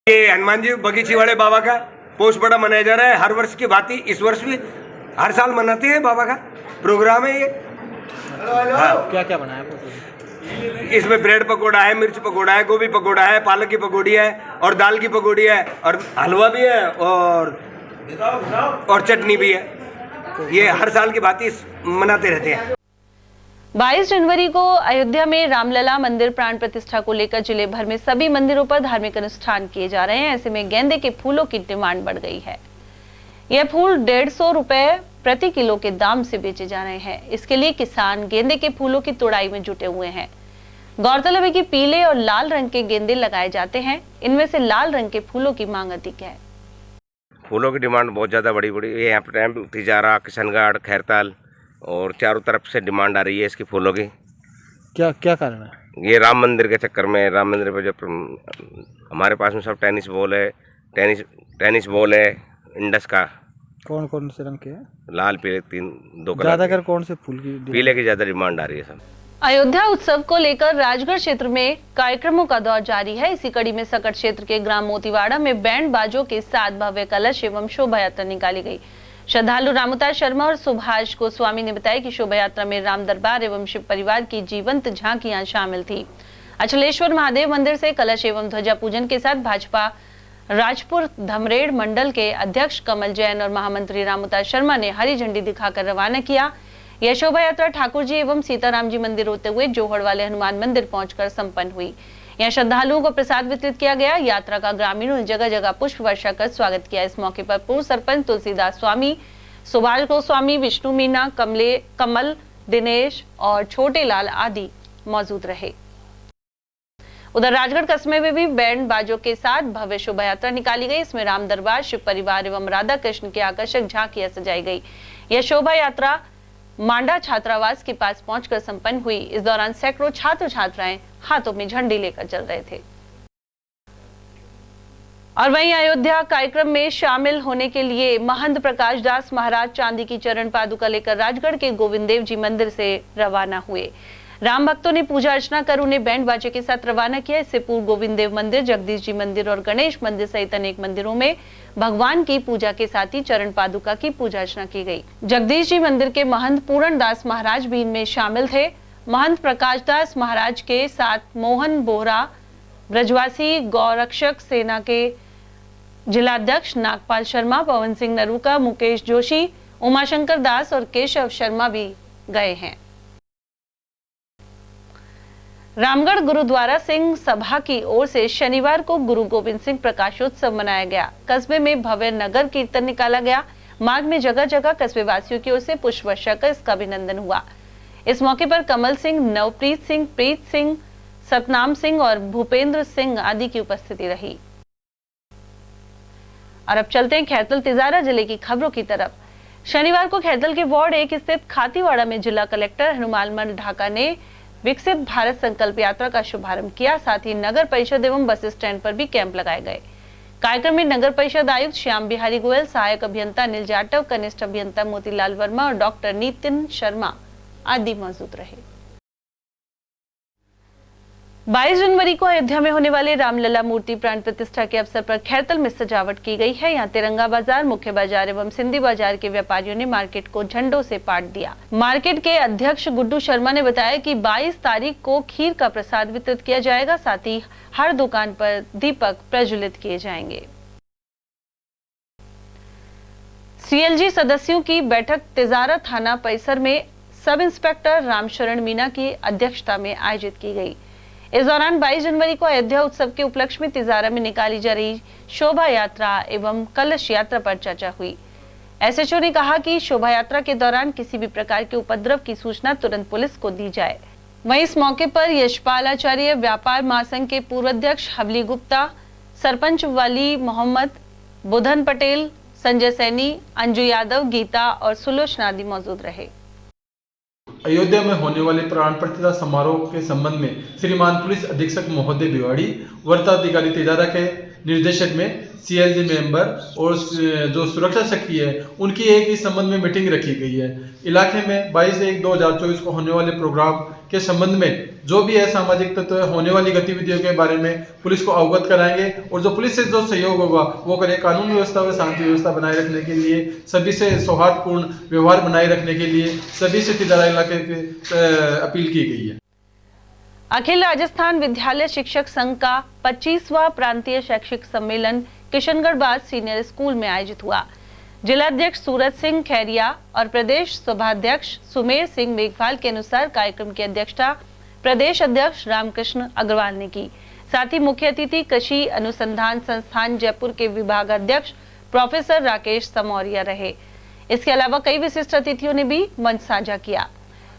ये हनुमान जी बगीचे वाले बाबा का पौष बड़ा मनाया जा रहा है। हर वर्ष की भांति इस वर्ष भी हर साल मनाते हैं। बाबा का प्रोग्राम है ये। क्या क्या बनाया? इसमें ब्रेड पकौड़ा है, मिर्च पकौड़ा है, गोभी पकौड़ा है, पालक की पकौड़ी है और दाल की पकौड़ी है और हलवा भी है और चटनी भी है। ये हर साल की भांति मनाते रहते हैं। 22 जनवरी को अयोध्या में रामलला मंदिर प्राण प्रतिष्ठा को लेकर जिले भर में सभी मंदिरों पर धार्मिक अनुष्ठान किए जा रहे हैं। ऐसे में गेंदे के फूलों की डिमांड बढ़ गई है। यह फूल 150 रुपए प्रति किलो के दाम से बेचे जा रहे हैं। इसके लिए किसान गेंदे के फूलों की तोड़ाई में जुटे हुए हैं। गौरतलब है कि पीले और लाल रंग के गेंदे लगाए जाते हैं। इनमें से लाल रंग के फूलों की मांग अधिक है। फूलों की डिमांड बहुत ज़्यादा बड़ी ये यहाँ पे तिजारा, किशनगढ़, खैरताल और चारों तरफ से डिमांड आ रही है इसकी फूलों की। क्या क्या कारण है? ये राम मंदिर के चक्कर में, राम मंदिर पे जब हमारे पास में सब टेनिस बॉल है इंडस का। कौन कौन से रंग के है? लाल पीले 2 कलर। ज्यादातर कौन से फूल की? पीले की ज्यादा डिमांड आ रही है सब। अयोध्या उत्सव को लेकर राजगढ़ क्षेत्र में कार्यक्रमों का दौर जारी है। इसी कड़ी में सकट क्षेत्र के ग्राम मोतीवाड़ा में बैंड बाजों के साथ भव्य कलश एवं शोभा यात्रा निकाली गई। श्रद्धालु रामोतार शर्मा और सुभाष गोस्वामी ने बताया कि शोभा यात्रा में राम दरबार एवं शिव परिवार की जीवंत झांकियां शामिल थी। अचलेश्वर महादेव मंदिर से कलश एवं ध्वजा पूजन के साथ भाजपा राजपुर धमरेड़ मंडल के अध्यक्ष कमल जैन और महामंत्री रामोतार शर्मा ने हरी झंडी दिखाकर रवाना किया। यह शोभा यात्रा ठाकुर जी एवं सीताराम जी मंदिर होते हुए जोहड़ वाले हनुमान मंदिर पहुंचकर संपन्न हुई। यहाँ श्रद्धालुओं को प्रसाद वितरित किया गया। यात्रा का ग्रामीणों ने जगह जगह पुष्प वर्षा कर स्वागत किया। इस मौके पर पूर्व सरपंच तुलसीदास स्वामी, सुभाष गोस्वामी, विष्णु मीना, कमल, दिनेश और छोटे लाल आदि मौजूद रहे। उधर राजगढ़ कस्बे में भी बैंड बाजों के साथ भव्य शोभा यात्रा निकाली गई। इसमें राम दरबार, शिव परिवार एवं राधा कृष्ण की आकर्षक झांकियां सजाई गई। यह शोभा यात्रा मांडा छात्रावास के पास पहुंचकर संपन्न हुई। इस दौरान सैकड़ों छात्र छात्राएं हाथों में झंडी लेकर चल रहे थे। और वहीं अयोध्या कार्यक्रम में शामिल होने के लिए महंत प्रकाश दास महाराज चांदी की चरण पादुका लेकर राजगढ़ के गोविंद देव जी मंदिर से रवाना हुए। राम भक्तों ने पूजा अर्चना कर उन्हें बैंड बाजे के साथ रवाना किया। इससे पूर्व गोविंद देव मंदिर, जगदीश जी मंदिर और गणेश मंदिर सहित अनेक मंदिरों में भगवान की पूजा के साथ ही चरण पादुका की पूजा अर्चना की गई। जगदीश जी मंदिर के महंत पूरण दास महाराज भी इनमें शामिल थे। महंत प्रकाश दास महाराज के साथ मोहन बोहरा, ब्रजवासी गौरक्षक सेना के जिलाध्यक्ष नागपाल शर्मा, पवन सिंह नरूका, मुकेश जोशी, उमाशंकर दास और केशव शर्मा भी गए हैं। रामगढ़ गुरुद्वारा सिंह सभा की ओर से शनिवार को गुरु गोविंद सिंह प्रकाशोत्सव मनाया गया। कस्बे में भव्य नगर कीर्तन निकाला गया। मार्ग में जगह जगह कस्बे वासियों की ओर से पुष्प वर्षा कर इसका अभिनंदन हुआ। इस मौके पर कमल सिंह, नवप्रीत सिंह, प्रीत सिंह, सतनाम सिंह और भूपेंद्र सिंह आदि की उपस्थिति रही। और अब चलते हैं खैरतल तिजारा जिले की खबरों की तरफ। शनिवार को खैरतल के वार्ड 1 स्थित खातीवाड़ा में जिला कलेक्टर हनुमान ढाका ने विकसित भारत संकल्प यात्रा का शुभारंभ किया। साथ ही नगर परिषद एवं बस स्टैंड पर भी कैंप लगाए गए। कार्यक्रम में नगर परिषद आयुक्त श्याम बिहारी गोयल, सहायक अभियंता अनिल जाटव, कनिष्ठ अभियंता मोतीलाल वर्मा और डॉक्टर नितिन शर्मा आदि मौजूद रहे। 22 जनवरी को अयोध्या में होने वाले रामलला मूर्ति प्राण प्रतिष्ठा के अवसर पर खैरतल में सजावट की गई है। यहाँ तिरंगा बाजार, मुख्य बाजार एवं सिंधी बाजार के व्यापारियों ने मार्केट को झंडों से पाट दिया। मार्केट के अध्यक्ष गुड्डू शर्मा ने बताया कि 22 तारीख को खीर का प्रसाद वितरित किया जाएगा। साथ ही हर दुकान पर दीपक प्रज्वलित किए जाएंगे। सीएलजी सदस्यों की बैठक तिजारा थाना परिसर में सब इंस्पेक्टर रामशरण मीना की अध्यक्षता में आयोजित की गई। इस दौरान 22 जनवरी को अयोध्या उत्सव के उपलक्ष्य में तिजारा में निकाली जा रही शोभा यात्रा एवं कलश यात्रा पर चर्चा हुई। एसएचओ ने कहा कि शोभा यात्रा के दौरान किसी भी प्रकार के उपद्रव की सूचना तुरंत पुलिस को दी जाए। वहीं इस मौके पर यशपाल आचार्य, व्यापार महासंघ के पूर्व अध्यक्ष हवली गुप्ता, सरपंच वली मोहम्मद, बुधन पटेल, संजय सैनी, अंजू यादव, गीता और सुलोचना आदि मौजूद रहे। अयोध्या में होने वाले प्राण प्रतिष्ठा समारोह के संबंध में श्रीमान पुलिस अधीक्षक महोदय भिवाड़ी, वरिष्ठाधिकारी तिजारा के निर्देशक में सीएलजी मेंबर और जो सुरक्षा सखी है उनकी एक इस संबंध में मीटिंग रखी गई है। इलाके में 22/1/2024 को होने वाले प्रोग्राम के संबंध में जो भी है सामाजिक तत्व होने वाली गतिविधियों के बारे में पुलिस को अवगत कराएंगे और जो पुलिस से जो सहयोग होगा वो करें। कानून व्यवस्था व शांति व्यवस्था बनाए रखने के लिए, सभी से सौहार्दपूर्ण व्यवहार बनाए रखने के लिए सभी से तिजारा इलाके की अपील की गई है। अखिल राजस्थान विद्यालय शिक्षक संघ का 25वां प्रांतीय शैक्षिक सम्मेलन किशनगढ़ बाद सीनियर स्कूल में आयोजित हुआ। जिलाध्यक्ष सूरज सिंह खैरिया और प्रदेश सभाध्यक्ष सुमेर सिंह मेघवाल के अनुसार कार्यक्रम की अध्यक्षता प्रदेश अध्यक्ष रामकृष्ण अग्रवाल ने की। साथ ही मुख्य अतिथि कृषि अनुसंधान संस्थान जयपुर के विभाग अध्यक्ष प्रोफेसर राकेश समौरिया रहे। इसके अलावा कई विशिष्ट अतिथियों ने भी मंच साझा किया।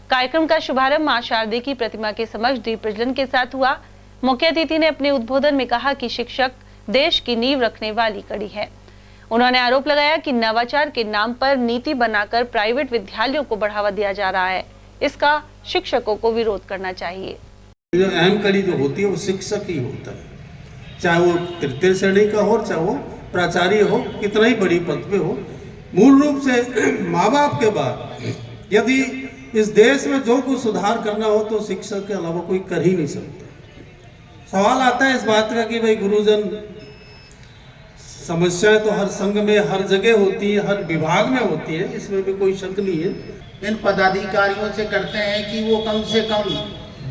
कार्यक्रम का शुभारंभ मां शारदे की प्रतिमा के समक्ष दीप प्रज्वलन के साथ हुआ। मुख्य अतिथि ने अपने उद्बोधन में कहा कि शिक्षक देश की नींव रखने वाली कड़ी है। उन्होंने आरोप लगाया कि नवाचार के नाम पर नीति बनाकर प्राइवेट विद्यालयों को बढ़ावा दिया जा रहा है। इसका शिक्षकों को विरोध करना चाहिए। जो अहम कड़ी जो होती है वो शिक्षक ही होता है, चाहे वो तृतीय श्रेणी का हो, चाहे वो प्राचार्य हो, कितना ही बड़ी पद पे हो। मूल रूप से माँ बाप के बाद यदि इस देश में जो कुछ सुधार करना हो तो शिक्षक के अलावा कोई कर ही नहीं सकता। सवाल आता है इस बात का कि भाई गुरुजन, समस्याएं तो हर संघ में हर जगह होती है, हर विभाग में होती है, इसमें भी कोई शक नहीं है। इन पदाधिकारियों से करते हैं कि वो कम से कम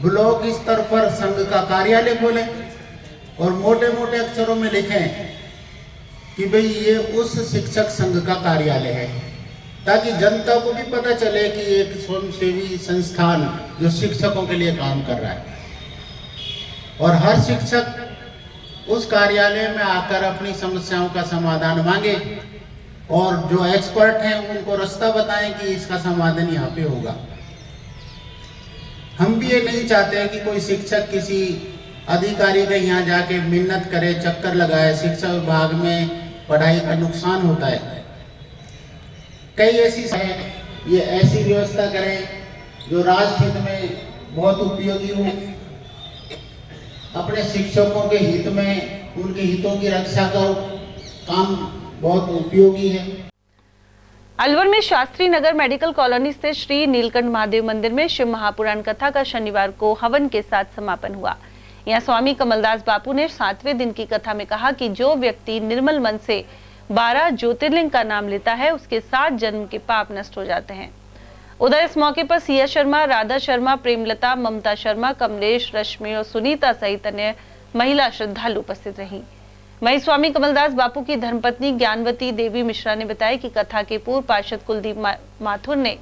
ब्लॉक स्तर पर संघ का कार्यालय खोलें और मोटे मोटे अक्षरों में लिखें कि भाई ये उस शिक्षक संघ का कार्यालय है, ताकि जनता को भी पता चले कि एक स्वयंसेवी संस्थान जो शिक्षकों के लिए काम कर रहा है। और हर शिक्षक उस कार्यालय में आकर अपनी समस्याओं का समाधान मांगे और जो एक्सपर्ट हैं उनको रास्ता बताएं कि इसका समाधान यहाँ पे होगा। हम भी ये नहीं चाहते हैं कि कोई शिक्षक किसी अधिकारी के यहाँ जाके मिन्नत करे, चक्कर लगाए। शिक्षा विभाग में पढ़ाई का नुकसान होता है। कई ऐसी ये ऐसी व्यवस्था करें जो राष्ट्र हित में बहुत उपयोगी हो, अपने शिक्षकों के हित में, उनके हितों की रक्षा का काम बहुत उपयोगी है। अलवर में शास्त्री नगर मेडिकल कॉलोनी स्थित श्री नीलकंठ महादेव मंदिर में शिव महापुराण कथा का शनिवार को हवन के साथ समापन हुआ। यहाँ स्वामी कमलदास बापू ने 7वें दिन की कथा में कहा कि जो व्यक्ति निर्मल मन से 12 ज्योतिर्लिंग का नाम लेता है उसके 7 जन्म के पाप नष्ट हो जाते हैं। उधर इस मौके पर सिया शर्मा, राधा शर्मा, प्रेमलता, ममता शर्मा, कमलेश, रश्मि और सुनीता सहित अन्य महिला श्रद्धालु उपस्थित रहीं। वहीं स्वामी कमलदास बापू की धर्मपत्नी ज्ञानवती देवी मिश्रा ने बताया कि कथा के पूर्व पार्षद कुलदीप माथुर ने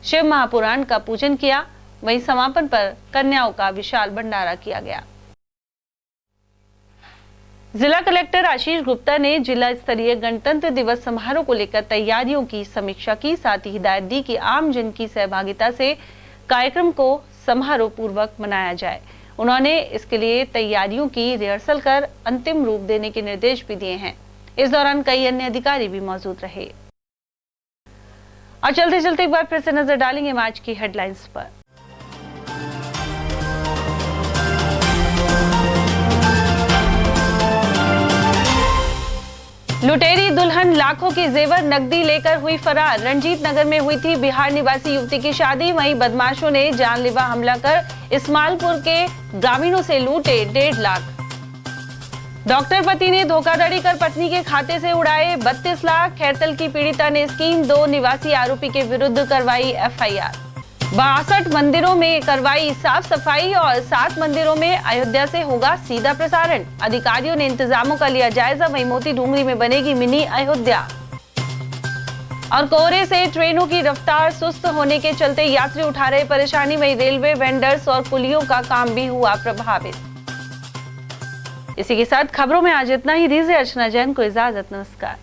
शिव महापुराण का पूजन किया। वहीं समापन पर कन्याओं का विशाल भंडारा किया गया। जिला कलेक्टर आशीष गुप्ता ने जिला स्तरीय गणतंत्र दिवस समारोह को लेकर तैयारियों की समीक्षा की। साथ ही हिदायत दी कि आम जन की सहभागिता से कार्यक्रम को समारोह पूर्वक मनाया जाए। उन्होंने इसके लिए तैयारियों की रिहर्सल कर अंतिम रूप देने के निर्देश भी दिए हैं। इस दौरान कई अन्य अधिकारी भी मौजूद रहे। और चलते चलते एक बार फिर से नजर डालेंगे आज की हेडलाइंस पर। लुटेरी दुल्हन लाखों की जेवर नकदी लेकर हुई फरार। रंजीत नगर में हुई थी बिहार निवासी युवती की शादी। वहीं बदमाशों ने जानलेवा हमला कर इस्माइलपुर के ग्रामीणों से लूटे 1.5 लाख। डॉक्टर पति ने धोखाधड़ी कर पत्नी के खाते से उड़ाए 32 लाख। खैरतल की पीड़िता ने स्कीम 2 निवासी आरोपी के विरुद्ध करवाई एफआईआर। 62 मंदिरों में करवाई साफ सफाई और 7 मंदिरों में अयोध्या से होगा सीधा प्रसारण। अधिकारियों ने इंतजामों का लिया जायजा। वहीं मोती डूंगरी में बनेगी मिनी अयोध्या। और कोहरे से ट्रेनों की रफ्तार सुस्त होने के चलते यात्री उठा रहे परेशानी में रेलवे वेंडर्स और कुलियों का काम भी हुआ प्रभावित। इसी के साथ खबरों में आज इतना ही। दीजिए अर्चना जैन को इजाजत। नमस्कार।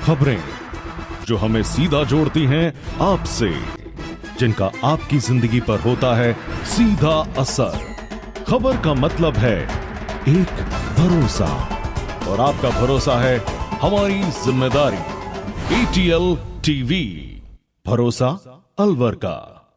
खबरें जो हमें सीधा जोड़ती हैं आपसे, जिनका आपकी जिंदगी पर होता है सीधा असर। खबर का मतलब है एक भरोसा, और आपका भरोसा है हमारी जिम्मेदारी। ATL TV, भरोसा अलवर का।